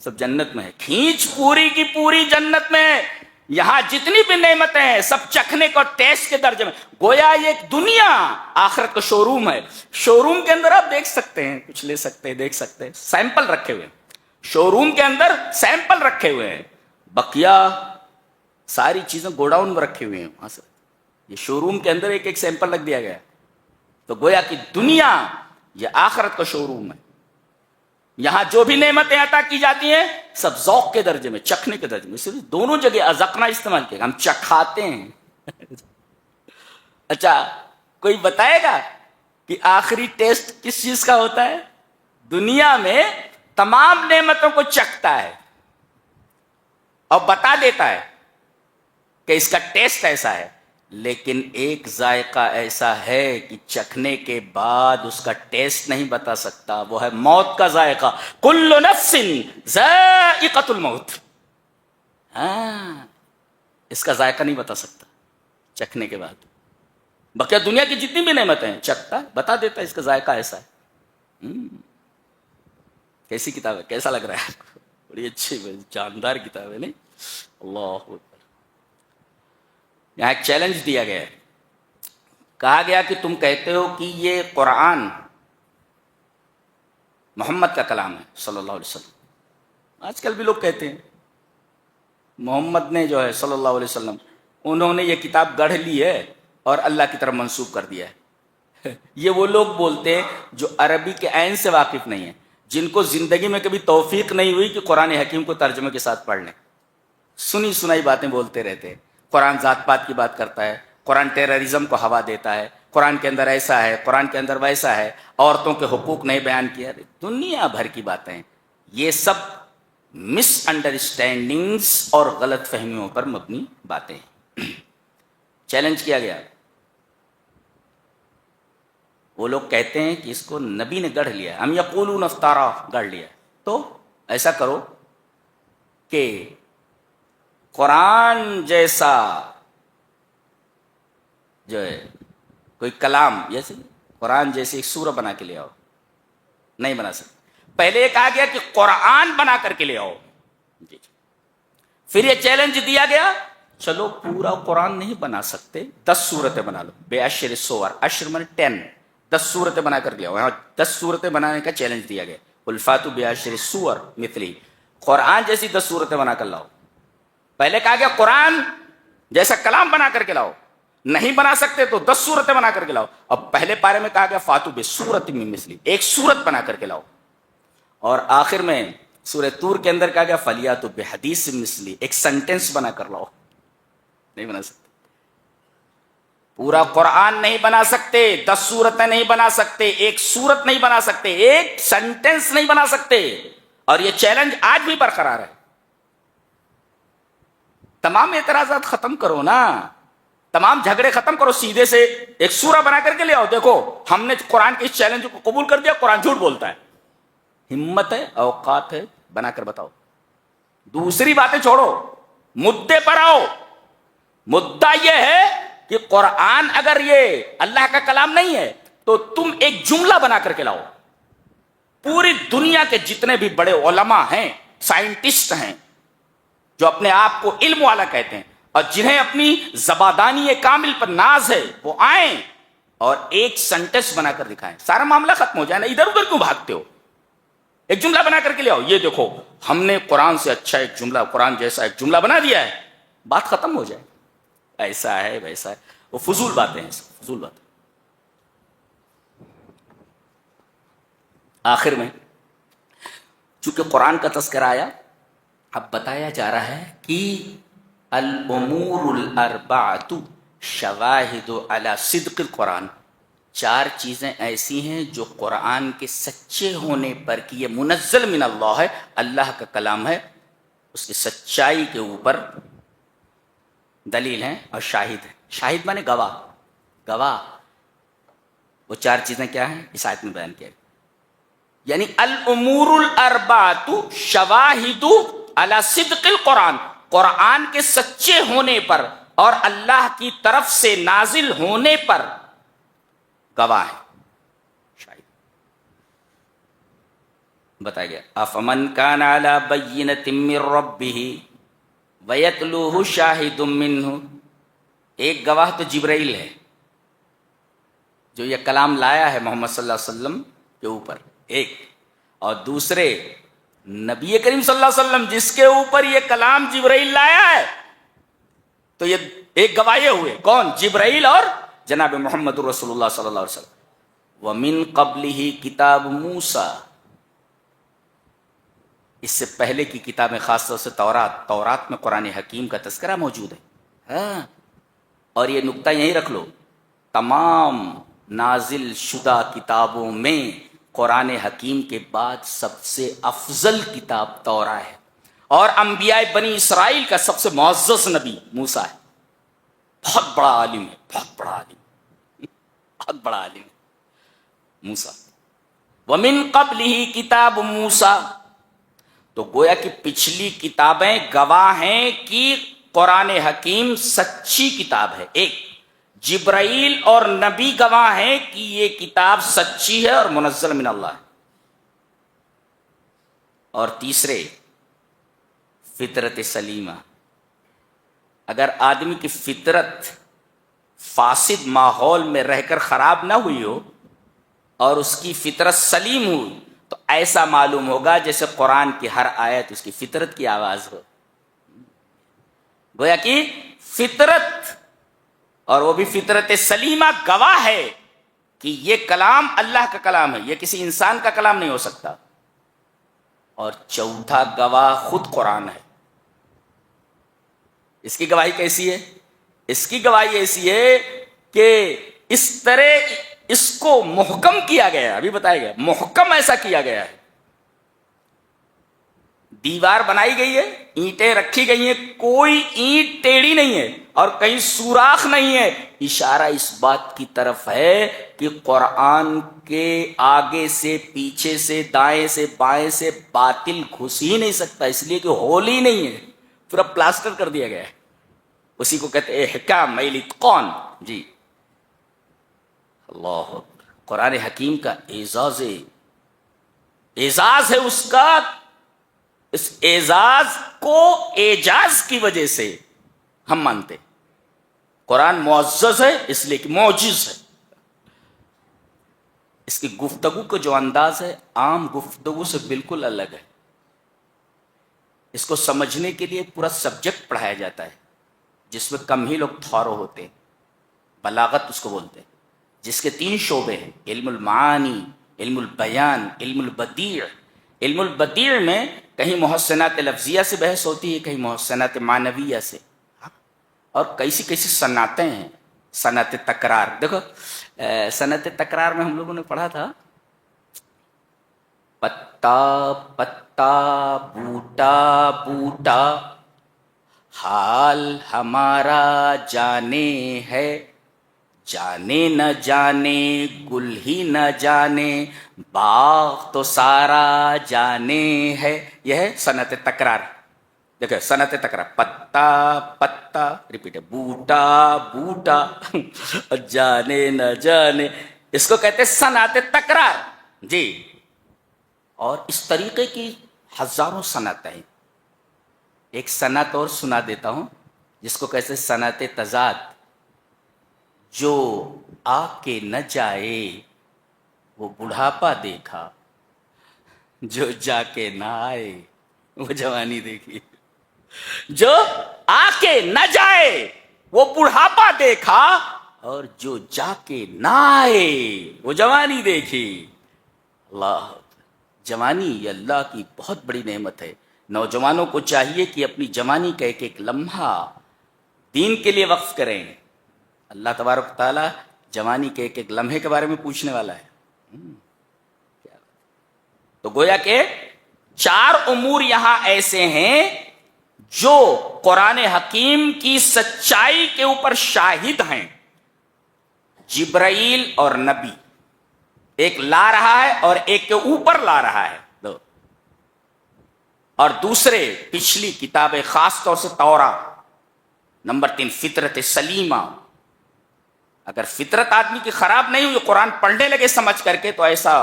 سب جنت میں ہے، کھینچ پوری کی پوری جنت میں ہے. یہاں جتنی بھی نعمتیں ہیں سب چکھنے کو ٹیسٹ کے درجے میں. گویا یہ ایک دنیا آخرت کا شو روم ہے. شو روم کے اندر آپ دیکھ سکتے ہیں، کچھ لے سکتے ہیں، دیکھ سکتے ہیں، سیمپل رکھے ہوئے ہیں. شو روم کے اندر سیمپل رکھے ہوئے ہیں، بقیہ ساری چیزیں گوڈاؤن میں رکھے ہوئے ہیں. وہاں سے یہ شو روم کے اندر ایک ایک سیمپل رکھ دیا گیا. تو گویا کہ دنیا یہ آخرت کا شو روم ہے. یہاں جو بھی نعمتیں عطا کی جاتی ہیں سب ذوق کے درجے میں، چکھنے کے درجے میں. صرف دونوں جگہ ازقنا استعمال کیا، ہم چکھاتے ہیں. اچھا کوئی بتائے گا کہ آخری ٹیسٹ کس چیز کا ہوتا ہے؟ دنیا میں تمام نعمتوں کو چکھتا ہے اور بتا دیتا ہے کہ اس کا ٹیسٹ ایسا ہے، لیکن ایک ذائقہ ایسا ہے کہ چکھنے کے بعد اس کا ٹیسٹ نہیں بتا سکتا، وہ ہے موت کا ذائقہ. کل نفس ذائقۃ الموت. ہاں اس کا ذائقہ نہیں بتا سکتا چکھنے کے بعد. بقیہ دنیا کی جتنی بھی نعمتیں ہیں چکھتا ہے، بتا دیتا ہے اس کا ذائقہ ایسا ہے. کیسی کتاب ہے، کیسا لگ رہا ہے آپ کو؟ بڑی اچھی جاندار کتاب ہے نہیں؟ اللہ اکبر. یہاں ایک چیلنج دیا گیا ہے، کہا گیا کہ تم کہتے ہو کہ یہ قرآن محمد کا کلام ہے صلی اللہ علیہ وسلم. آج کل بھی لوگ کہتے ہیں محمد نے جو ہے صلی اللہ علیہ وسلم، انہوں نے یہ کتاب گڑھ لی ہے اور اللہ کی طرف منسوب کر دیا ہے. یہ وہ لوگ بولتے ہیں جو عربی کے عین سے واقف نہیں ہیں، جن کو زندگی میں کبھی توفیق نہیں ہوئی کہ قرآن حکیم کو ترجمے کے ساتھ پڑھ لیں. سنی سنائی باتیں بولتے رہتے ہیں. قرآن ذات پات کی بات کرتا ہے، قرآن ٹیررزم کو ہوا دیتا ہے، قرآن کے اندر ایسا ہے، قرآن کے اندر ویسا ہے، عورتوں کے حقوق نہیں بیان کیا. دنیا بھر کی باتیں، یہ سب مس انڈرسٹینڈنگز اور غلط فہمیوں پر مبنی باتیں ہیں. چیلنج کیا گیا. وہ لوگ کہتے ہیں کہ اس کو نبی نے گڑھ لیا، ہم یقولون افطارا، گڑھ لیا. تو ایسا کرو کہ قرآن جیسا جو ہے کوئی کلام، جیسے قرآن جیسی ایک سورہ بنا کے لے آؤ. نہیں بنا سکتے. پہلے یہ کہا گیا کہ قرآن بنا کر کے لے آؤ. جی. پھر یہ چیلنج دیا گیا چلو پورا قرآن نہیں بنا سکتے، 10 سورتیں بنا لو. بے اشر سور، اشر من 10، 10 سورتیں بنا کر کے آؤ. یہاں 10 سورتیں بنانے کا چیلنج دیا گیا. الفاتو بے اشر سور مثلی، قرآن جیسی 10 سورتیں بنا کر لاؤ. پہلے کہا گیا قرآن جیسا کلام بنا کر کے لاؤ. نہیں بنا سکتے تو 10 سورتیں بنا کر کے لاؤ. اب پہلے پارے میں کہا گیا فاتو بے سورت من مثلی، ایک سورت بنا کر کے لاؤ. اور آخر میں سورہ طور کے اندر کہا گیا فلیاتو بے حدیث مثلی، ایک سینٹینس بنا کر لاؤ. نہیں بنا سکتے. پورا قرآن نہیں بنا سکتے، 10 سورتیں نہیں بنا سکتے، ایک سورت نہیں بنا سکتے، ایک سینٹینس نہیں بنا سکتے. اور یہ چیلنج آج بھی برقرار ہے. تمام اعتراضات ختم کرو نا، تمام جھگڑے ختم کرو، سیدھے سے ایک سورہ بنا کر کے لے آؤ. دیکھو ہم نے قرآن کے اس چیلنج کو قبول کر دیا، قرآن جھوٹ بولتا ہے. ہمت ہے، اوقات ہے، بنا کر بتاؤ. دوسری باتیں چھوڑو، مدے پر آؤ. مدعا یہ ہے کہ قرآن اگر یہ اللہ کا کلام نہیں ہے تو تم ایک جملہ بنا کر کے لاؤ. پوری دنیا کے جتنے بھی بڑے علماء ہیں، سائنٹسٹ ہیں، جو اپنے آپ کو علم والا کہتے ہیں اور جنہیں اپنی زبادانی کامل پر ناز ہے، وہ آئیں اور ایک سینٹنس بنا کر دکھائیں. سارا معاملہ ختم ہو جائے نا. ادھر ادھر کیوں بھاگتے ہو؟ ایک جملہ بنا کر کے لے آؤ. یہ دیکھو ہم نے قرآن سے اچھا ایک جملہ، قرآن جیسا ایک جملہ بنا دیا ہے، بات ختم ہو جائے. ایسا ہے ویسا ہے، وہ فضول باتیں ہیں، فضول باتیں. آخر میں چونکہ قرآن کا تذکرہ آیا، اب بتایا جا رہا ہے کہ الامور الاربعۃ شواہد علی صدق القرآن. 4 چیزیں ایسی ہیں جو قرآن کے سچے ہونے پر، کہ یہ منزل من اللہ ہے، اللہ کا کلام ہے، اس کی سچائی کے اوپر دلیل ہیں اور شاہد ہے. شاہد مانے گواہ. گواہ وہ 4 چیزیں کیا ہیں؟ اس آیت میں بیان کیا ہے. یعنی الامور الاربعۃ شواہد علی صدق القرآن، قرآن کے سچے ہونے پر اور اللہ کی طرف سے نازل ہونے پر گواہ ہے، شاہد. بتایا گیا افمن کان علی بینۃ من ربہ ویتلوہ شاہد منہ. ایک گواہ تو جبرائیل ہے جو یہ کلام لایا ہے محمد صلی اللہ علیہ وسلم کے اوپر، ایک. اور دوسرے نبی کریم صلی اللہ علیہ وسلم جس کے اوپر یہ کلام جبرائیل لایا ہے. تو یہ ایک گواہ ہوئے، کون؟ جبرائیل اور جناب محمد رسول اللہ صلی اللہ علیہ وسلم. وَمِن قَبْلِهِ کتاب موسیٰ، اس سے پہلے کی کتابیں، خاص طور سے تورات میں قرآن حکیم کا تذکرہ موجود ہے. ہاں، اور یہ نقطہ یہیں رکھ لو، تمام نازل شدہ کتابوں میں قرآن حکیم کے بعد سب سے افضل کتاب تورا ہے، اور انبیاء بنی اسرائیل کا سب سے معزز نبی موسیٰ ہے. بہت بڑا عالم ہے، بہت بڑا عالم، بہت بڑا عالم ہے موسیٰ. وَمِن قَبْلِهِ کتاب موسیٰ، تو گویا کہ پچھلی کتابیں گواہ ہیں کہ قرآن حکیم سچی کتاب ہے. ایک جبرائیل اور نبی گواہ ہیں کہ یہ کتاب سچی ہے اور منزل من اللہ ہے. اور تیسرے فطرت سلیمہ. اگر آدمی کی فطرت فاسد ماحول میں رہ کر خراب نہ ہوئی ہو اور اس کی فطرت سلیم ہوئی تو ایسا معلوم ہوگا جیسے قرآن کی ہر آیت اس کی فطرت کی آواز ہو. گویا کہ فطرت، اور وہ بھی فطرت سلیمہ، گواہ ہے کہ یہ کلام اللہ کا کلام ہے، یہ کسی انسان کا کلام نہیں ہو سکتا. اور چوتھا گواہ خود قرآن ہے. اس کی گواہی کیسی ہے؟ اس کی گواہی ایسی ہے کہ اس طرح اس کو محکم کیا گیا ہے. ابھی بتایا گیا محکم ایسا کیا گیا ہے، دیوار بنائی گئی ہے، اینٹیں رکھی گئی ہیں، کوئی اینٹ ٹیڑھی نہیں ہے اور کہیں سوراخ نہیں ہے. اشارہ اس بات کی طرف ہے کہ قرآن کے آگے سے، پیچھے سے، دائیں سے، بائیں سے باطل گھس ہی نہیں سکتا، اس لیے کہ ہول ہی نہیں ہے، پورا پلاسٹر کر دیا گیا ہے. اسی کو کہتے ہیں احکام الاتقان. جی اللہ، قرآن حکیم کا اعزاز ہے اس کا. اس اعزاز کو اعجاز کی وجہ سے ہم مانتے. قرآن معزز ہے اس لیے کہ معجز ہے. اس کی گفتگو کا جو انداز ہے عام گفتگو سے بالکل الگ ہے. اس کو سمجھنے کے لیے پورا سبجیکٹ پڑھایا جاتا ہے جس میں کم ہی لوگ تھورو ہوتے ہیں. بلاغت اس کو بولتے ہیں، جس کے 3 شعبے ہیں: علم المعانی، علم البیان، علم البدیع. علم البدیع میں کہیں محسنات لفظیہ سے بحث ہوتی ہے، کہیں محسنات معنویہ سے، اور کیسی صنعتیں ہیں. صنعت تکرار، دیکھو صنعت تکرار میں ہم لوگوں نے پڑھا تھا پتا پتا بوٹا بوٹا حال ہمارا جانے ہے، جانے نہ جانے گل ہی نہ جانے باغ تو سارا جانے ہے. یہ ہے صنعت تکرار. دیکھیں صنعت تکرار، پتا پتا ریپیٹ ہے، بوٹا بوٹا جانے نہ جانے، اس کو کہتے ہیں صنعت تکرار. جی، اور اس طریقے کی ہزاروں صنعتیں ہیں. ایک صنعت اور سنا دیتا ہوں جس کو کہتے ہیں صنعت تضاد. جو آ کے نہ جائے وہ بڑھاپا دیکھا، جو جا کے نہ آئے وہ جوانی دیکھی. جو آ کے نہ جائے وہ بڑھاپا دیکھا، اور جو جا کے نہ آئے وہ جوانی دیکھی. اللہ، جوانی یہ اللہ کی بہت بڑی نعمت ہے. نوجوانوں کو چاہیے کہ اپنی جوانی کا ایک ایک لمحہ دین کے لیے وقف کریں. اللہ تبارک و تعالیٰ جوانی کے ایک ایک لمحے کے بارے میں پوچھنے والا ہے. تو گویا کہ 4 امور یہاں ایسے ہیں جو قرآن حکیم کی سچائی کے اوپر شاہد ہیں. جبرائیل اور نبی، ایک لا رہا ہے اور ایک کے اوپر لا رہا ہے. اور دوسرے پچھلی کتابیں، خاص طور سے تورات. نمبر 3 فطرت سلیمہ. اگر فطرت آدمی کی خراب نہیں ہوئی، قرآن پڑھنے لگے سمجھ کر کے، تو ایسا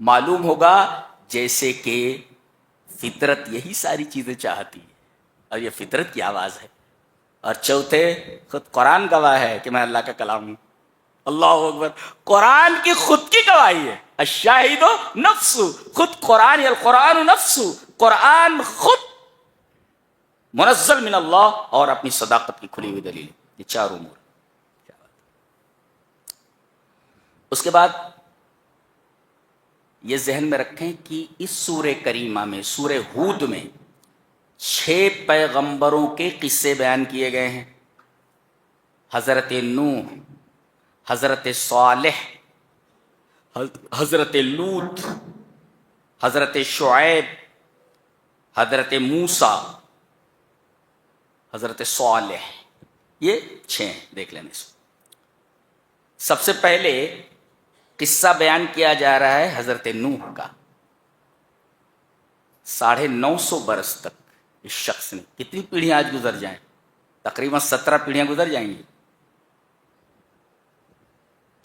معلوم ہوگا جیسے کہ فطرت یہی ساری چیزیں چاہتی ہے اور یہ فطرت کی آواز ہے. اور چوتھے خود قرآن گواہ ہے کہ میں اللہ کا کلام ہوں. اللہ اکبر. قرآن کی خود کی گواہی ہے. الشاہد نفس، خود قرآن، القرآن نفس، قرآن خود منزل من اللہ اور اپنی صداقت کی کھلی ہوئی دلیل. یہ 4 امور. اس کے بعد یہ ذہن میں رکھیں کہ اس سورہ کریمہ میں، سورہ ہود میں 6 پیغمبروں کے قصے بیان کیے گئے ہیں. حضرت نوح، حضرت صالح، حضرت لوط، حضرت شعیب، حضرت موسیٰ، حضرت صالح. یہ 6 دیکھ لینے سے. سب سے پہلے قصہ بیان کیا جا رہا ہے حضرت نوح کا. 950 برس تک اس شخص نے، کتنی پیڑھیاں آج گزر جائیں، تقریباً 17 پیڑھیاں گزر جائیں گی.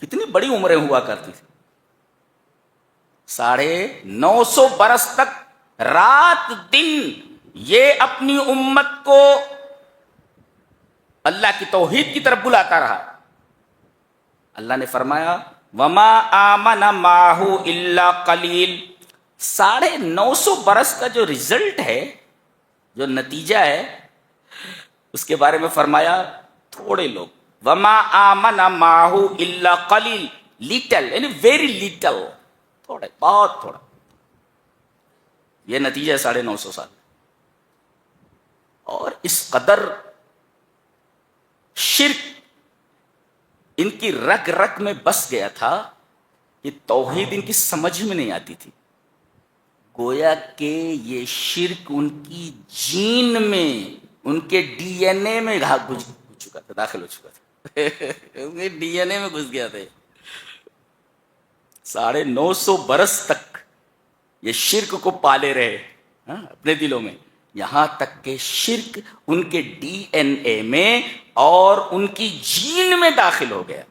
کتنی بڑی عمریں ہوا کرتی تھی. 950 برس تک رات دن یہ اپنی امت کو اللہ کی توحید کی طرف بلاتا رہا. اللہ نے فرمایا وما آمن معہ الا قلیل. 950 برس کا جو رزلٹ ہے، جو نتیجہ ہے، اس کے بارے میں فرمایا تھوڑے لوگ. وما آمن معہ الا قلیل، لٹل یعنی ویری لٹل، تھوڑے، بہت تھوڑا. یہ نتیجہ ہے 950 سال. اور اس قدر شرک ان کی رگ رگ میں بس گیا تھا کہ توحید ان کی سمجھ میں نہیں آتی تھی. گویا کہ یہ شرک ان کی جین میں، ان کے ڈی این اے میں گھس چکا تھا، داخل ہو چکا تھا. ان کے ڈی این اے میں گھس گیا تھا. 950 برس تک یہ شرک کو پالے رہے اپنے دلوں میں، یہاں تک کہ شرک ان کے ڈی این اے میں اور ان کی جین میں داخل ہو گیا.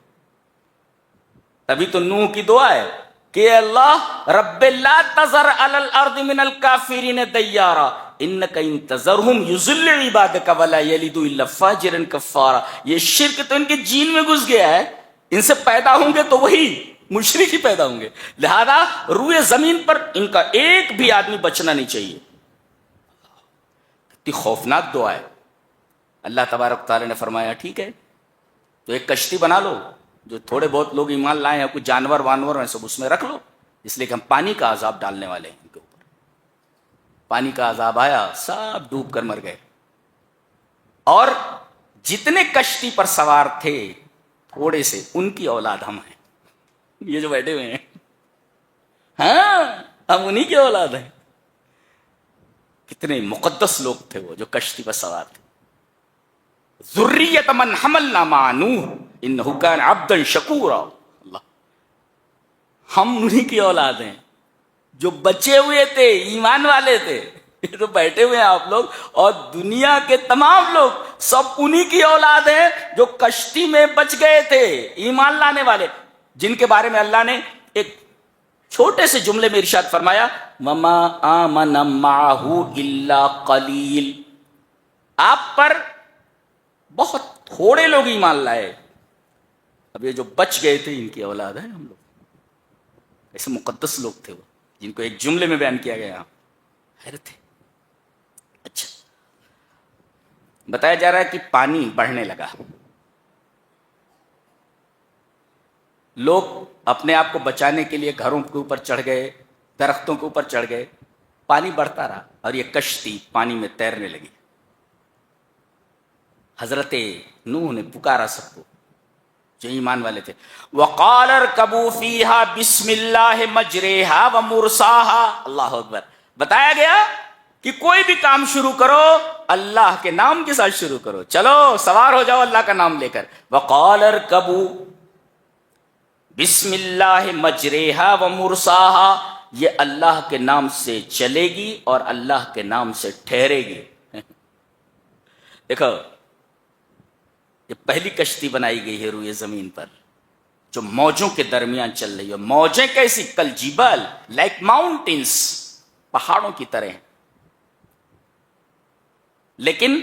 تبھی تو نوح کی دعا ہے کہ اللہ رب لا تذر علی الارض من الکافرین دیارا انک ان تذرہم یضل عبادک ولا یلدوا الا فاجرا کفارا. یہ شرک تو ان کے جین میں گھس گیا ہے. ان سے پیدا ہوں گے تو وہی مشرک ہی پیدا ہوں گے، لہذا روئے زمین پر ان کا ایک بھی آدمی بچنا نہیں چاہیے. کتنی خوفناک دعا ہے. اللہ تبارک تعالی نے فرمایا ٹھیک ہے تو ایک کشتی بنا لو، جو تھوڑے بہت لوگ ایمان لائے ہیں، کچھ جانور وانور ہیں سب اس میں رکھ لو، اس لیے کہ ہم پانی کا عذاب ڈالنے والے ہیں ان کے اوپر. پانی کا عذاب آیا، سب ڈوب کر مر گئے. اور جتنے کشتی پر سوار تھے تھوڑے سے، ان کی اولاد ہم ہیں، یہ جو بیٹھے ہوئے ہیں. ہاں، ہم انہی کی اولاد ہیں. کتنے مقدس لوگ تھے وہ جو کشتی پر سوار تھے. ذریۃ من حملنا مع نوح انہ کان عبدا شکورا. اللہ، ہم انہی کی اولاد ہیں جو بچے ہوئے تھے، ایمان والے تھے. یہ تو بیٹھے ہوئے ہیں آپ لوگ، اور دنیا کے تمام لوگ سب انہی کی اولاد ہیں جو کشتی میں بچ گئے تھے، ایمان لانے والے، جن کے بارے میں اللہ نے ایک چھوٹے سے جملے میں ارشاد فرمایا وما آمن معہ الا قلیل. آپ پر بہت تھوڑے لوگ ایمان لائے. اب یہ جو بچ گئے تھے ان کی اولاد ہیں ہم لوگ. ایسے مقدس لوگ تھے وہ جن کو ایک جملے میں بیان کیا گیا. حیرت ہے. اچھا، بتایا جا رہا ہے کہ پانی بڑھنے لگا. لوگ اپنے آپ کو بچانے کے لیے گھروں کے اوپر چڑھ گئے، درختوں کے اوپر چڑھ گئے. پانی بڑھتا رہا اور یہ کشتی پانی میں تیرنے لگی. حضرت نوح نے پکارا سب کو جو ایمان والے تھے. وقال ارکبوا فیہا بسم اللہ مجریہا ومرساہا. اللہ اکبر. بتایا گیا کہ کوئی بھی کام شروع کرو اللہ کے نام کے ساتھ شروع کرو. چلو سوار ہو جاؤ اللہ کا نام لے کر. وقال ارکبوا بسم اللہ مجریہا ومرساہا. یہ اللہ کے نام سے چلے گی اور اللہ کے نام سے ٹھہرے گی. دیکھو، یہ پہلی کشتی بنائی گئی ہے روئے زمین پر جو موجوں کے درمیان چل رہی ہے. موجیں کیسی؟ کل جبال، لائک ماؤنٹینس، پہاڑوں کی طرح ہیں. لیکن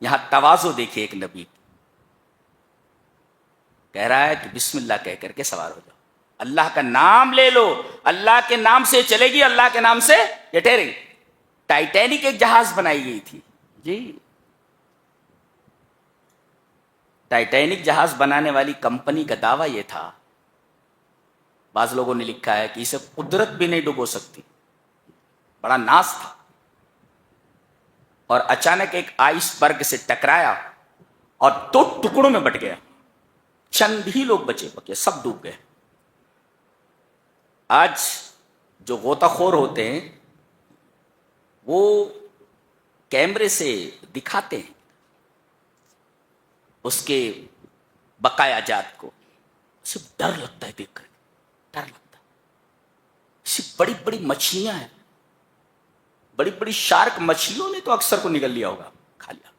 یہاں تواضع دیکھیے ایک نبی کہہ رہا ہے کہ بسم اللہ کہہ کر کے سوار ہو جاؤ، اللہ کا نام لے لو، اللہ کے نام سے چلے گی، اللہ کے نام سے یہ ٹھہرے گی. ٹائٹینک ایک جہاز بنائی گئی تھی جی. ٹائٹینک جہاز بنانے والی کمپنی کا دعویٰ یہ تھا، بعض لوگوں نے لکھا ہے کہ اسے قدرت بھی نہیں ڈبو سکتی. بڑا ناز تھا اور اچانک ایک آئس برگ سے ٹکرایا اور 2 ٹکڑوں میں بٹ گیا. چند ہی لوگ بچے، بکے سب ڈوب گئے. آج جو غوطہ خور ہوتے ہیں وہ کیمرے سے دکھاتے ہیں اس کے بقایا جات کو. صرف ڈر لگتا ہے دیکھ کر، ڈر لگتا ہے. صرف بڑی بڑی مچھلیاں ہیں، بڑی بڑی شارک مچھلیوں نے تو اکثر کو نگل لیا ہوگا، کھا لیا.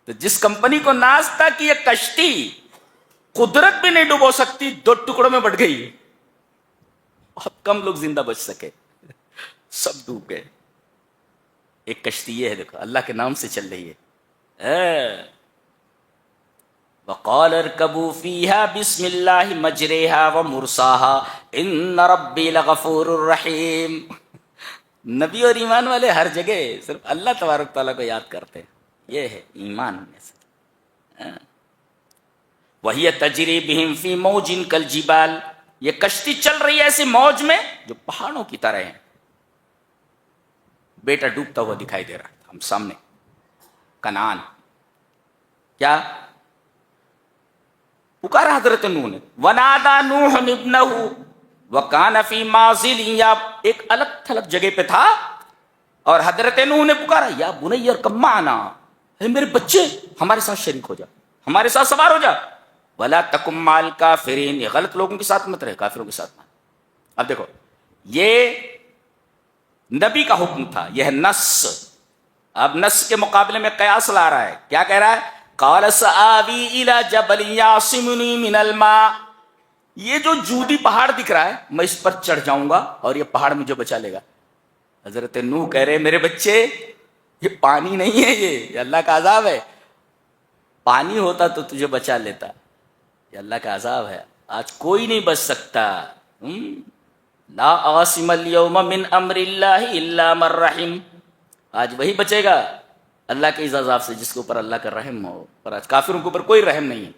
تو جس کمپنی کو ناز تھا کہ یہ کشتی قدرت بھی نہیں ڈبو سکتی، 2 ٹکڑوں میں بٹ گئی. بہت کم لوگ زندہ بچ سکے، سب ڈوب گئے. ایک کشتی یہ ہے، دیکھو اللہ کے نام سے چل رہی ہے. وقال ارکبوا فیہا بسم اللہ مجریہا ومرساہا ان ربی لغفور الرحیم. نبی اور ایمان والے ہر جگہ صرف اللہ تبارک تعالیٰ کو یاد کرتے ہیں. یہ ہے ایمان میں سے. وہی تجری بہم فی موج کالجبال. یہ کشتی چل رہی ہے ایسی موج میں جو پہاڑوں کی طرح ہیں. بیٹا ڈوبتا ہوا دکھائی دے رہا تھا ہم سامنے، کنعان. کیا پکارا حضرت نوح نے؟ ونادا نوح ابنہ وکان فی معزل. یا ایک الگ تھلگ جگہ پہ تھا اور حضرت نوح نے پکارا یا بنی ارکب معنا، اے میرے بچے ہمارے ساتھ شریک ہو جا، ہمارے ساتھ سوار ہو جا. ولا تکن مع الکافرین. یہ غلط لوگوں کے ساتھ مت رہے، کافروں کے ساتھ مت. اب دیکھو یہ نبی کا حکم تھا، یہ ہے نص. اب نص کے مقابلے میں قیاس لا رہا ہے. کیا کہہ رہا ہے؟ قال سآوی الی جبل یعصمنی من الماء. یہ جو جودی پہاڑ دکھ رہا ہے میں اس پر چڑھ جاؤں گا اور یہ پہاڑ مجھے بچا لے گا. حضرت نوح کہہ رہے میرے بچے یہ پانی نہیں ہے، یہ اللہ کا عذاب ہے. پانی ہوتا تو تجھے بچا لیتا، یہ اللہ کا عذاب ہے. آج کوئی نہیں بچ سکتا. لا عاصم اليوم من امر اللہ الا من رحم. آج وہی بچے گا اللہ کے اس عذاب سے جس کے اوپر اللہ کا رحم ہو. پر آج کافروں کے اوپر کوئی رحم نہیں ہے،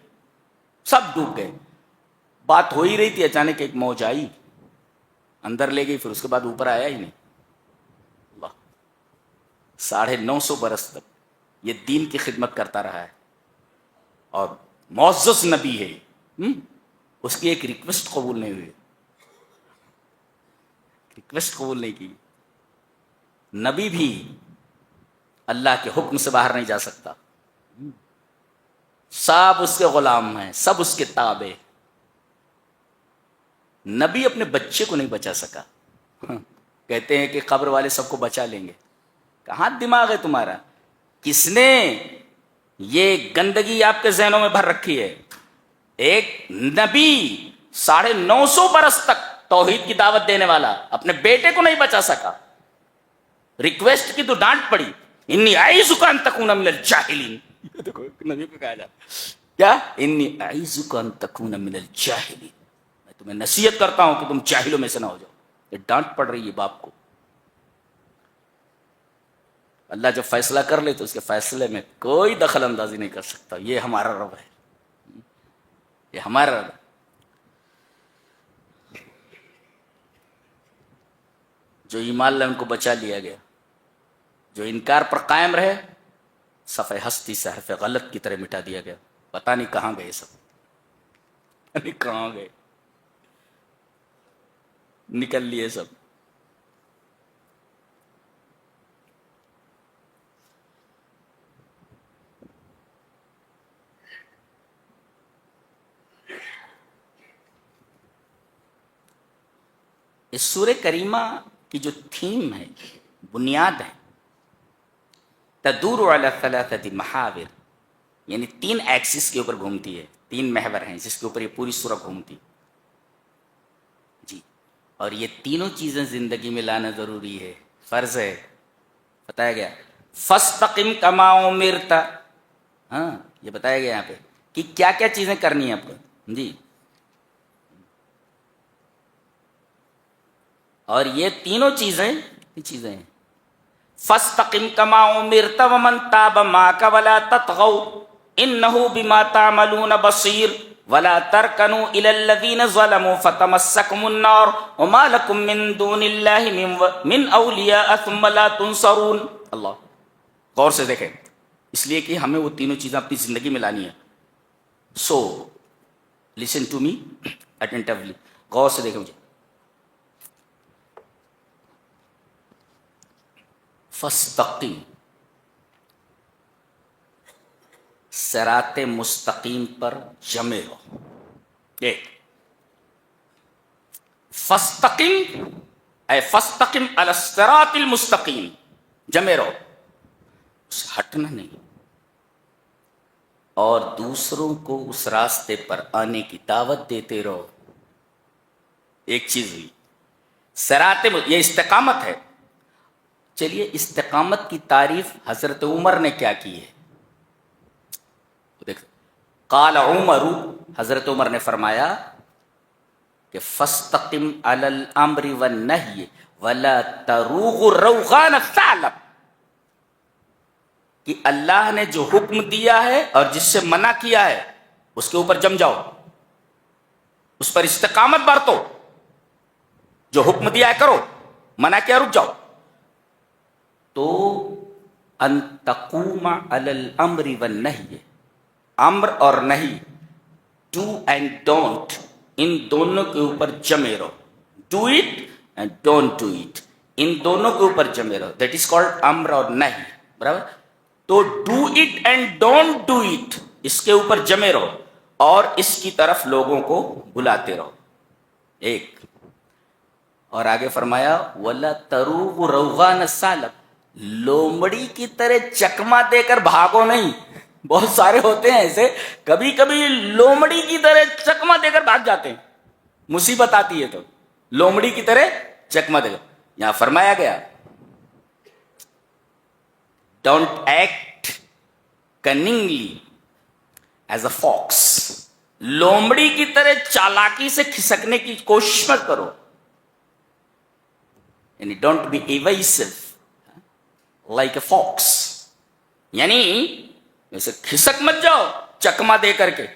سب ڈوب گئے. بات ہو ہی رہی تھی، اچانک ایک موج آئی اندر لے گئی، پھر اس کے بعد اوپر آیا ہی نہیں. اللہ 950 برس تک یہ دین کی خدمت کرتا رہا ہے اور معزز نبی ہے. اس کی ایک ریکویسٹ قبول نہیں ہوئی. ریکویسٹ قبول نہیں کی. نبی بھی اللہ کے حکم سے باہر نہیں جا سکتا. سب اس کے غلام ہیں, سب اس کے تابع. نبی اپنے بچے کو نہیں بچا سکا. کہتے ہیں کہ قبر والے سب کو بچا لیں گے. کہاں دماغ ہے تمہارا؟ کس نے یہ گندگی آپ کے ذہنوں میں بھر رکھی ہے؟ ایک نبی 950 برس تک توحید کی دعوت دینے والا اپنے بیٹے کو نہیں بچا سکا. ریکویسٹ کی تو ڈانٹ پڑی. انی اعیذک ان تکون من الجاہلین. دیکھو نبی کو کہا جاتا کیا, انی اعیذک ان تکون من الجاہلین, میں تمہیں نصیحت کرتا ہوں کہ تم جاہلوں میں سے نہ ہو جاؤ. یہ ڈانٹ پڑ رہی ہے باپ کو. اللہ جب فیصلہ کر لے تو اس کے فیصلے میں کوئی دخل اندازی نہیں کر سکتا. یہ ہمارا رب ہے, یہ ہمارا رب ہے. جو ایمان لائے ان کو بچا لیا گیا, جو انکار پر قائم رہے صفحہ ہستی سے حرف غلط کی طرح مٹا دیا گیا. پتہ نہیں کہاں گئے سب, پتہ نہیں کہاں گئے, نکل لیے سب. اس سورہ کریمہ کی جو تھیم ہے, بنیاد ہے, تدور علی ثلاثۃ محاور, یعنی 3 ایکسس کے اوپر گھومتی ہے. 3 محور ہیں جس کے اوپر یہ پوری سورہ گھومتی جی. اور یہ تینوں چیزیں زندگی میں لانا ضروری ہے, فرض ہے. بتایا گیا فاستقم کما امرت, ہاں یہ بتایا گیا یہاں پہ کہ کیا کیا چیزیں کرنی ہیں آپ کو جی. اور یہ تینوں چیزیں ہیں. فاستقم کما امرت ومن تاب معك ولا تطغوا انه بما تعملون بصير ولا تركنوا الى الذين ظلموا فتمسكم النار وما لكم من دون الله من اولیاء ثم لا تنصرون. اللہ غور سے دیکھیں, اس لیے کہ ہمیں وہ تینوں چیزیں اپنی زندگی میں لانی ہے. سو لسن ٹو می اٹینٹیولی, غور سے دیکھیں مجھے. فاستقم, صراط مستقیم پر جمے رہو. ایک فاستقم اے فاستقم علی الصراط المستقیم, جمے رہو, ہٹنا نہیں. اور دوسروں کو اس راستے پر آنے کی دعوت دیتے رہو. ایک چیز ہوئی صراط, یہ استقامت ہے. چلیے استقامت کی تعریف حضرت عمر نے کیا کی ہے دیکھ. قال عمر, حضرت عمر نے فرمایا کہ فاستقم علی الامر والنہی ولا تروغ روغان الثعلب, کہ اللہ نے جو حکم دیا ہے اور جس سے منع کیا ہے اس کے اوپر جم جاؤ, اس پر استقامت برتو. جو حکم دیا ہے کرو, منع کیا رک جاؤ. تو ان تقوم علی الامر والنہی, امر اور نہیں, ڈو اینڈ ڈونٹ, ان دونوں کے اوپر جمے رہو. Do it and don't do it, ان دونوں کے اوپر جمے رہو. دیٹ از کالڈ امر اور نہیں, برابر. تو do it and don't do it, اس کے اوپر جمے رہو اور اس کی طرف لوگوں کو بلاتے رہو. ایک اور آگے فرمایا وَلَا تَرُوغُ رَوْغَانَ الثَّعْلَبِ, لومڑی کی طرح چکما دے کر بھاگو نہیں. بہت سارے ہوتے ہیں ایسے, کبھی کبھی لومڑی کی طرح چکما دے کر بھاگ جاتے ہیں, مصیبت آتی ہے تو لومڑی کی طرح چکما دے. یہاں فرمایا گیا don't act cunningly as a fox, لومڑی کی طرح چالاکی سے کھسکنے کی کوشش مت کرو. یعنی don't be evasive like a fox, یعنی ویسے کھسک مت جاؤ چکما دے کر کے,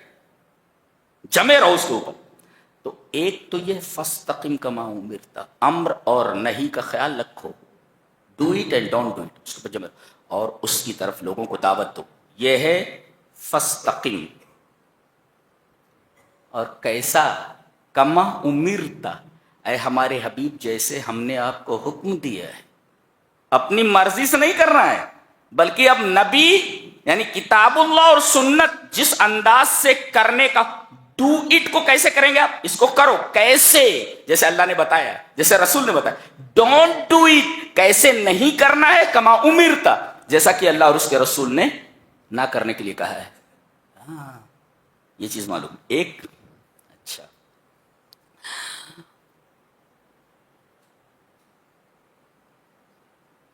جمے رہو اس کے اوپر. تو ایک تو یہ فاستقم کما امرت, امر اور نہیں کا خیال رکھو. Do it and don't do it, اس کے اوپر جمے رہو اور اس کی طرف لوگوں کو دعوت دو. یہ ہے فاستقم. اور کیسا, کما امرت, اے ہمارے حبیب جیسے ہم نے آپ کو حکم دیا ہے اپنی مرضی سے نہیں کرنا ہے، بلکہ اب نبی یعنی کتاب اللہ اور سنت جس انداز سے کرنے کا، ڈو اٹ کو کیسے کریں گے آپ، اس کو کرو کیسے، جیسے اللہ نے بتایا، جیسے رسول نے بتایا، ڈونٹ ڈو اٹ کیسے نہیں کرنا ہے، کما امرتا جیسا کہ اللہ اور اس کے رسول نے نہ کرنے کے لیے کہا ہے۔ ہاں یہ چیز معلوم ایک۔ اچھا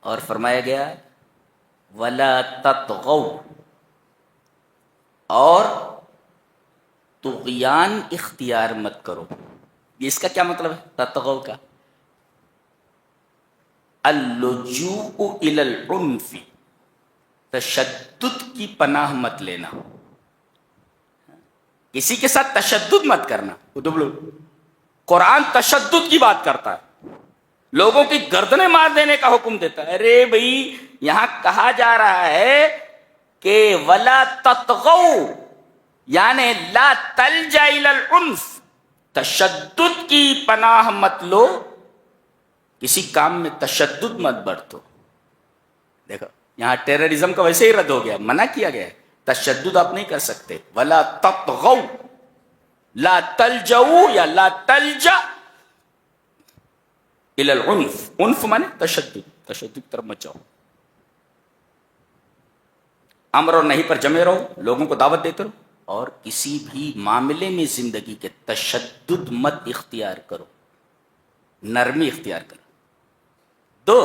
اور فرمایا گیا وَلَا تَطْغَوْا، اور طغیان اختیار مت کرو۔ یہ اس کا کیا مطلب ہے تطغوا کا؟ اللجوء الی العنف، تشدد کی پناہ مت لینا، کسی کے ساتھ تشدد مت کرنا۔ قرآن تشدد کی بات کرتا ہے، لوگوں کی گردنیں مار دینے کا حکم دیتا ہے۔ ارے بھائی یہاں کہا جا رہا ہے کہ ولا تطغوا، یعنی لا تلجا الی العنف، تشدد کی پناہ مت لو، کسی کام میں تشدد مت برتو۔ دیکھو یہاں ٹیررزم کا ویسے ہی رد ہو گیا، منع کیا گیا ہے، تشدد آپ نہیں کر سکتے۔ ولا تطغوا، لا تلجؤ یا لا تلجا الی العنف، عنف مانے تشدد، تشدد کی طرف مت جاؤ۔ امر اور نہیں پر جمے رہو، لوگوں کو دعوت دیتے رہو، اور کسی بھی معاملے میں زندگی کے تشدد مت اختیار کرو، نرمی اختیار کرو۔ دو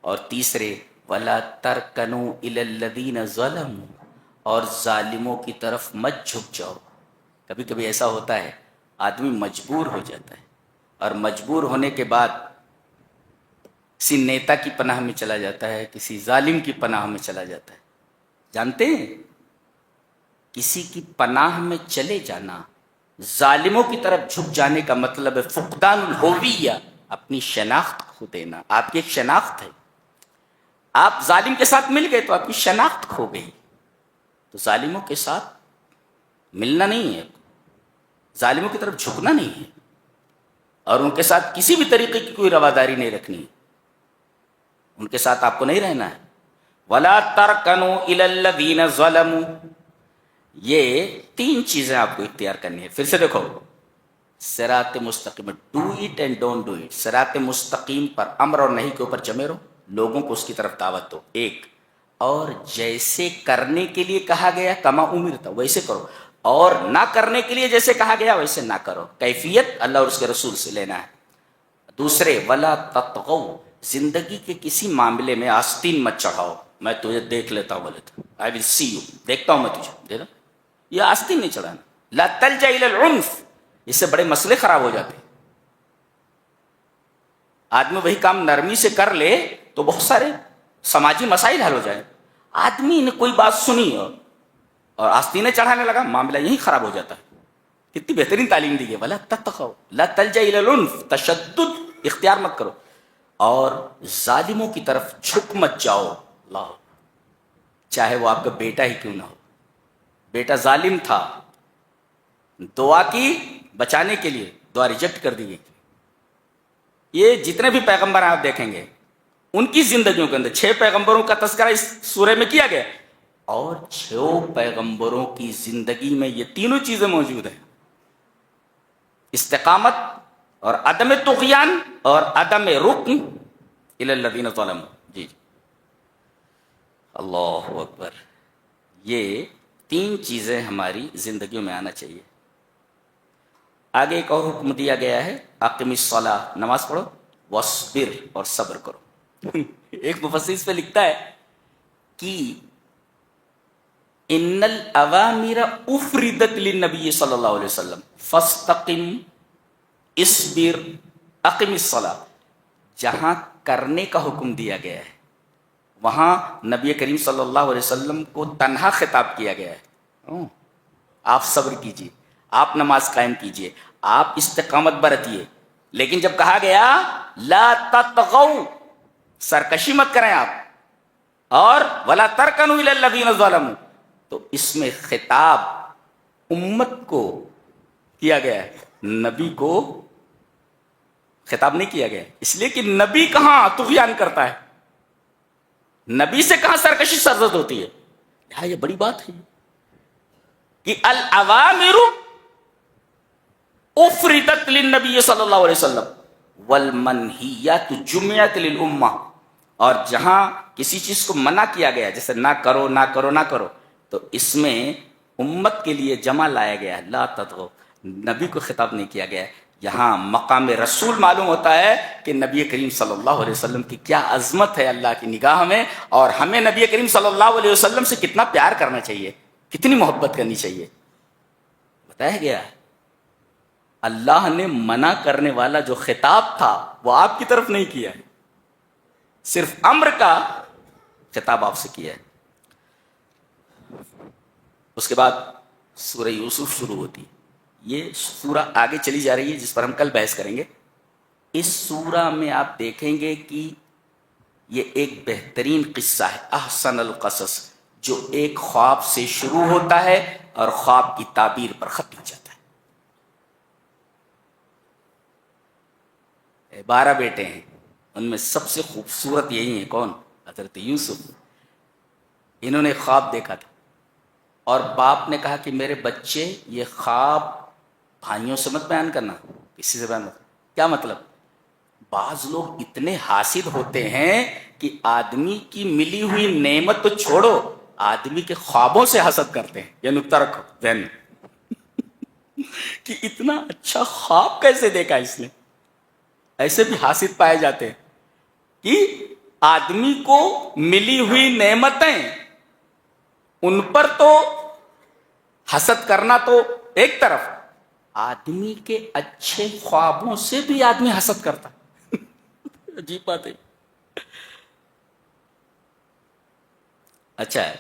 اور تیسرے وَلَا تَرْكَنُوا إِلَى الَّذِينَ ظَلَمُوا، اور ظالموں کی طرف مت جھک جاؤ۔ کبھی کبھی ایسا ہوتا ہے آدمی مجبور ہو جاتا ہے، اور مجبور ہونے کے بعد کسی نیتا کی پناہ میں چلا جاتا ہے، کسی ظالم کی پناہ میں چلا جاتا ہے۔ جانتے ہیں کسی کی پناہ میں چلے جانا، ظالموں کی طرف جھک جانے کا مطلب ہے فقدان الہویہ، اپنی شناخت کھو دینا۔ آپ کی ایک شناخت ہے، آپ ظالم کے ساتھ مل گئے تو آپ کی شناخت کھو گئی۔ تو ظالموں کے ساتھ ملنا نہیں ہے، ظالموں کی طرف جھکنا نہیں ہے، اور ان کے ساتھ کسی بھی طریقے کی کوئی رواداری نہیں رکھنی ہے، ان کے ساتھ آپ کو نہیں رہنا ہے۔ وَلَا تَرْكَنُوا إِلَى الَّذِينَ ظَلَمُوا، یہ تین چیزیں آپ کو اختیار کرنی ہے۔ پھر سے دیکھو صراط مستقیم، do it and don't do it, صراط مستقیم پر امر اور نہیں کے اوپر جمے رہو، لوگوں کو اس کی طرف دعوت دو، ایک، اور جیسے کرنے کے لیے کہا گیا کما امرتا ویسے کرو، اور نہ کرنے کے لیے جیسے کہا گیا ویسے نہ کرو، کیفیت اللہ اور اس کے رسول سے لینا ہے۔ دوسرے ولا تطغوا، زندگی کے کسی معاملے میں آستین مت چڑھاؤ، میں تجھے دیکھ لیتا ہوں بولے تو آئی ول سی یو، دیکھتا ہوں میں تجھے، دیکھا یہ آستین نہیں چڑھانا۔ لا تلجا الی العنف، اس سے بڑے مسئلے خراب ہو جاتے ہیں۔ آدمی وہی کام نرمی سے کر لے تو بہت سارے سماجی مسائل حل ہو جائیں۔ آدمی نے کوئی بات سنی اور آستینیں چڑھانے لگا، معاملہ یہی خراب ہو جاتا ہے۔ کتنی بہترین تعلیم دی گئی، ولا تطغوا لا تلجا الی العنف، تشدد اختیار مت کرو، اور ظالموں کی طرف جھک مت جاؤ۔ اللہ، چاہے وہ آپ کا بیٹا ہی کیوں نہ ہو، بیٹا ظالم تھا، دعا کی بچانے کے لیے، دعا ریجیکٹ کر دی گئی۔ یہ جتنے بھی پیغمبر آپ دیکھیں گے ان کی زندگیوں کے اندر 6 پیغمبروں کا تذکرہ اس سورہ میں کیا گیا، اور 6 پیغمبروں کی زندگی میں یہ تینوں چیزیں موجود ہیں، استقامت اور عدم طغیان اور عدم رکن الی الذین ظلموا۔ جی اللہ اکبر، یہ 3 چیزیں ہماری زندگیوں میں آنا چاہیے۔ آگے ایک اور حکم دیا گیا ہے، اقم الصلاۃ، نماز پڑھو، واصبر، اور صبر کرو۔ ایک مفسر اس پہ لکھتا ہے کہ ان الاوامر افردت للنبی صلی اللہ علیہ وسلم فاستقم اصبر اقم الصلاۃ، جہاں کرنے کا حکم دیا گیا ہے وہاں نبی کریم صلی اللہ علیہ وسلم کو تنہا خطاب کیا گیا ہے۔ آپ صبر کیجئے، آپ نماز قائم کیجئے، آپ استقامت برتیے، لیکن جب کہا گیا لا تطغوا، سرکشی مت کریں آپ، اور ولا ترکنوا الی الذین ظلموا، تو اس میں خطاب امت کو کیا گیا ہے، نبی کو خطاب نہیں کیا گیا، اس لیے کہ نبی کہاں طغیان کرتا ہے، نبی سے کہاں سرکشی سرزد ہوتی ہے. ہاں یہ بڑی بات ہے کہ الاوامر افردت للنبی صلی اللہ علیہ وسلم والمنہیات جمعت للامہ، اور جہاں کسی چیز کو منع کیا گیا جیسے نہ کرو نہ کرو نہ کرو تو اس میں امت کے لیے جمع لایا گیا ہے، لا تطغوا، نبی کو خطاب نہیں کیا گیا ہے. یہاں مقام رسول معلوم ہوتا ہے کہ نبی کریم صلی اللہ علیہ وسلم کی کیا عظمت ہے اللہ کی نگاہ میں، اور ہمیں نبی کریم صلی اللہ علیہ وسلم سے کتنا پیار کرنا چاہیے، کتنی محبت کرنی چاہیے. بتایا گیا اللہ نے منع کرنے والا جو خطاب تھا وہ آپ کی طرف نہیں کیا ہے، صرف امر کا خطاب آپ سے کیا ہے. اس کے بعد سورہ یوسف شروع ہوتی ہے. یہ سورہ آگے چلی جا رہی ہے جس پر ہم کل بحث کریں گے. اس سورہ میں آپ دیکھیں گے کہ یہ ایک بہترین قصہ ہے، احسن القصص، جو ایک خواب سے شروع ہوتا ہے اور خواب کی تعبیر پر ختم ہو جاتا ہے. 12 بیٹے ہیں، ان میں سب سے خوبصورت یہی ہیں، کون؟ حضرت یوسف. انہوں نے خواب دیکھا تھا اور باپ نے کہا کہ میرے بچے یہ خواب بھائیوں سے مت بیان کرنا، کسی سے بیان مت. کیا مطلب؟ بعض لوگ اتنے حاسد ہوتے ہیں کہ آدمی کی ملی ہوئی نعمت تو چھوڑو، آدمی کے خوابوں سے حسد کرتے ہیں. یہ نکتہ رکھو ذہن میں کہ اتنا اچھا خواب کیسے دیکھا اس نے. ایسے بھی حاسد پائے جاتے ہیں کہ آدمی کو ملی ہوئی نعمتیں ان پر تو حسد کرنا تو ایک طرف، آدمی کے اچھے خوابوں سے بھی آدمی حسد کرتا. عجیب بات ہے. اچھا ہے،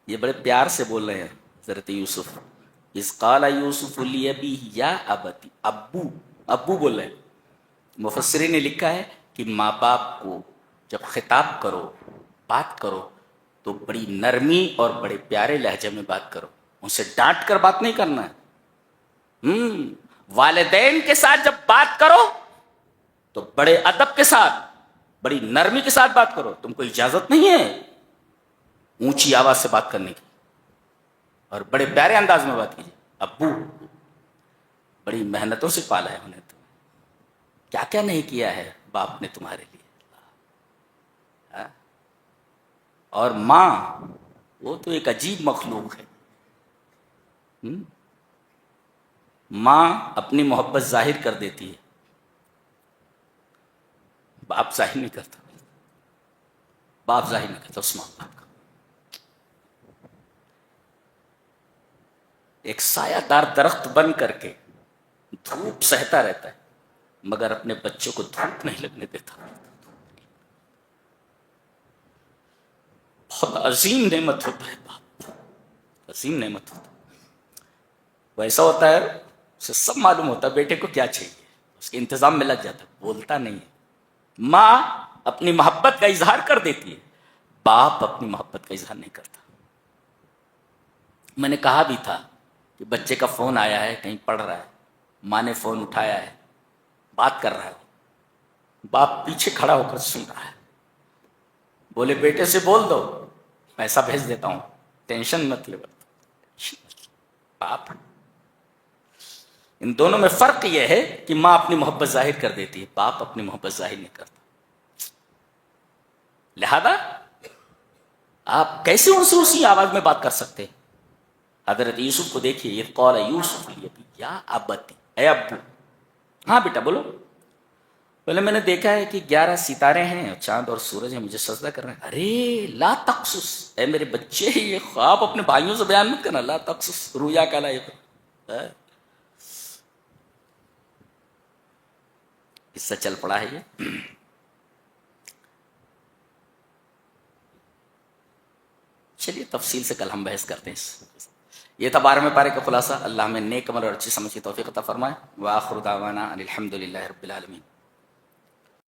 یہ بڑے پیار سے بول رہے ہیں حضرت یوسف. اذ قال یوسف لابیہ یا ابتی، ابو ابو بول رہے ہیں. مفسرین نے لکھا ہے کہ ماں باپ کو جب خطاب کرو، بات کرو تو بڑی نرمی اور بڑے پیارے لہجے میں بات کرو، ان سے ڈانٹ کر بات نہیں کرنا ہے. والدین کے ساتھ جب بات کرو تو بڑے ادب کے ساتھ، بڑی نرمی کے ساتھ بات کرو. تم کو اجازت نہیں ہے اونچی آواز سے بات کرنے کی، اور بڑے پیارے انداز میں بات کیجیے. ابو بڑی محنتوں سے پالا ہے انہیں، کیا کیا نہیں کیا ہے باپ نے تمہارے لیے. اور ماں وہ تو ایک عجیب مخلوق ہے. ماں اپنی محبت ظاہر کر دیتی ہے، باپ ظاہر نہیں کرتا. باپ ظاہر نہیں کرتا اس ماں باپ کا. ایک سایہ دار درخت بن کر کے دھوپ سہتا رہتا ہے مگر اپنے بچوں کو دھوپ نہیں لگنے دیتا. بہت عظیم نعمت ہوتا ہے باپ، عظیم نعمت ہوتا ہے. وہ ایسا ہوتا ہے اسے سب معلوم ہوتا ہے بیٹے کو کیا چاہیے، اس کے انتظام میں لگ جاتا ہے، بولتا نہیں ہے. ماں اپنی محبت کا اظہار کر دیتی ہے، باپ اپنی محبت کا اظہار نہیں کرتا. میں نے کہا بھی تھا کہ بچے کا فون آیا ہے، کہیں پڑھ رہا ہے، ماں نے فون اٹھایا ہے، بات کر رہا ہے، باپ پیچھے کھڑا ہو کر سن رہا ہے. بولے بیٹے سے بول دو پیسہ بھیج دیتا ہوں، ٹینشن مت لے. باپ، ان دونوں میں فرق یہ ہے کہ ماں اپنی محبت ظاہر کر دیتی ہے، باپ اپنی محبت ظاہر نہیں کرتا. لہذا آپ کیسے ان سے اسی آواز میں بات کر سکتے ہیں؟ حضرت یوسف کو دیکھیے، یہ قول یوسف یا ابتی، اے ابو. ہاں بیٹا بولو. پہلے میں نے دیکھا ہے کہ 11 ستارے ہیں اور چاند اور سورج ہیں، مجھے سجدہ کر رہے ہیں. ارے لا تقصص، اے میرے بچے یہ خواب اپنے بھائیوں سے بیان مت کرنا. لا تقصص رویا کا لا اس سے چل پڑا ہے. یہ چلیے تفصیل سے کل ہم بحث کرتے ہیں. یہ تھا 12ویں پارے کا خلاصہ. اللہ ہمیں نیک عمل اور اچھی سمجھ کی توفیق عطا فرمائے. وآخر دعوانا ان الحمد للہ رب العالمین.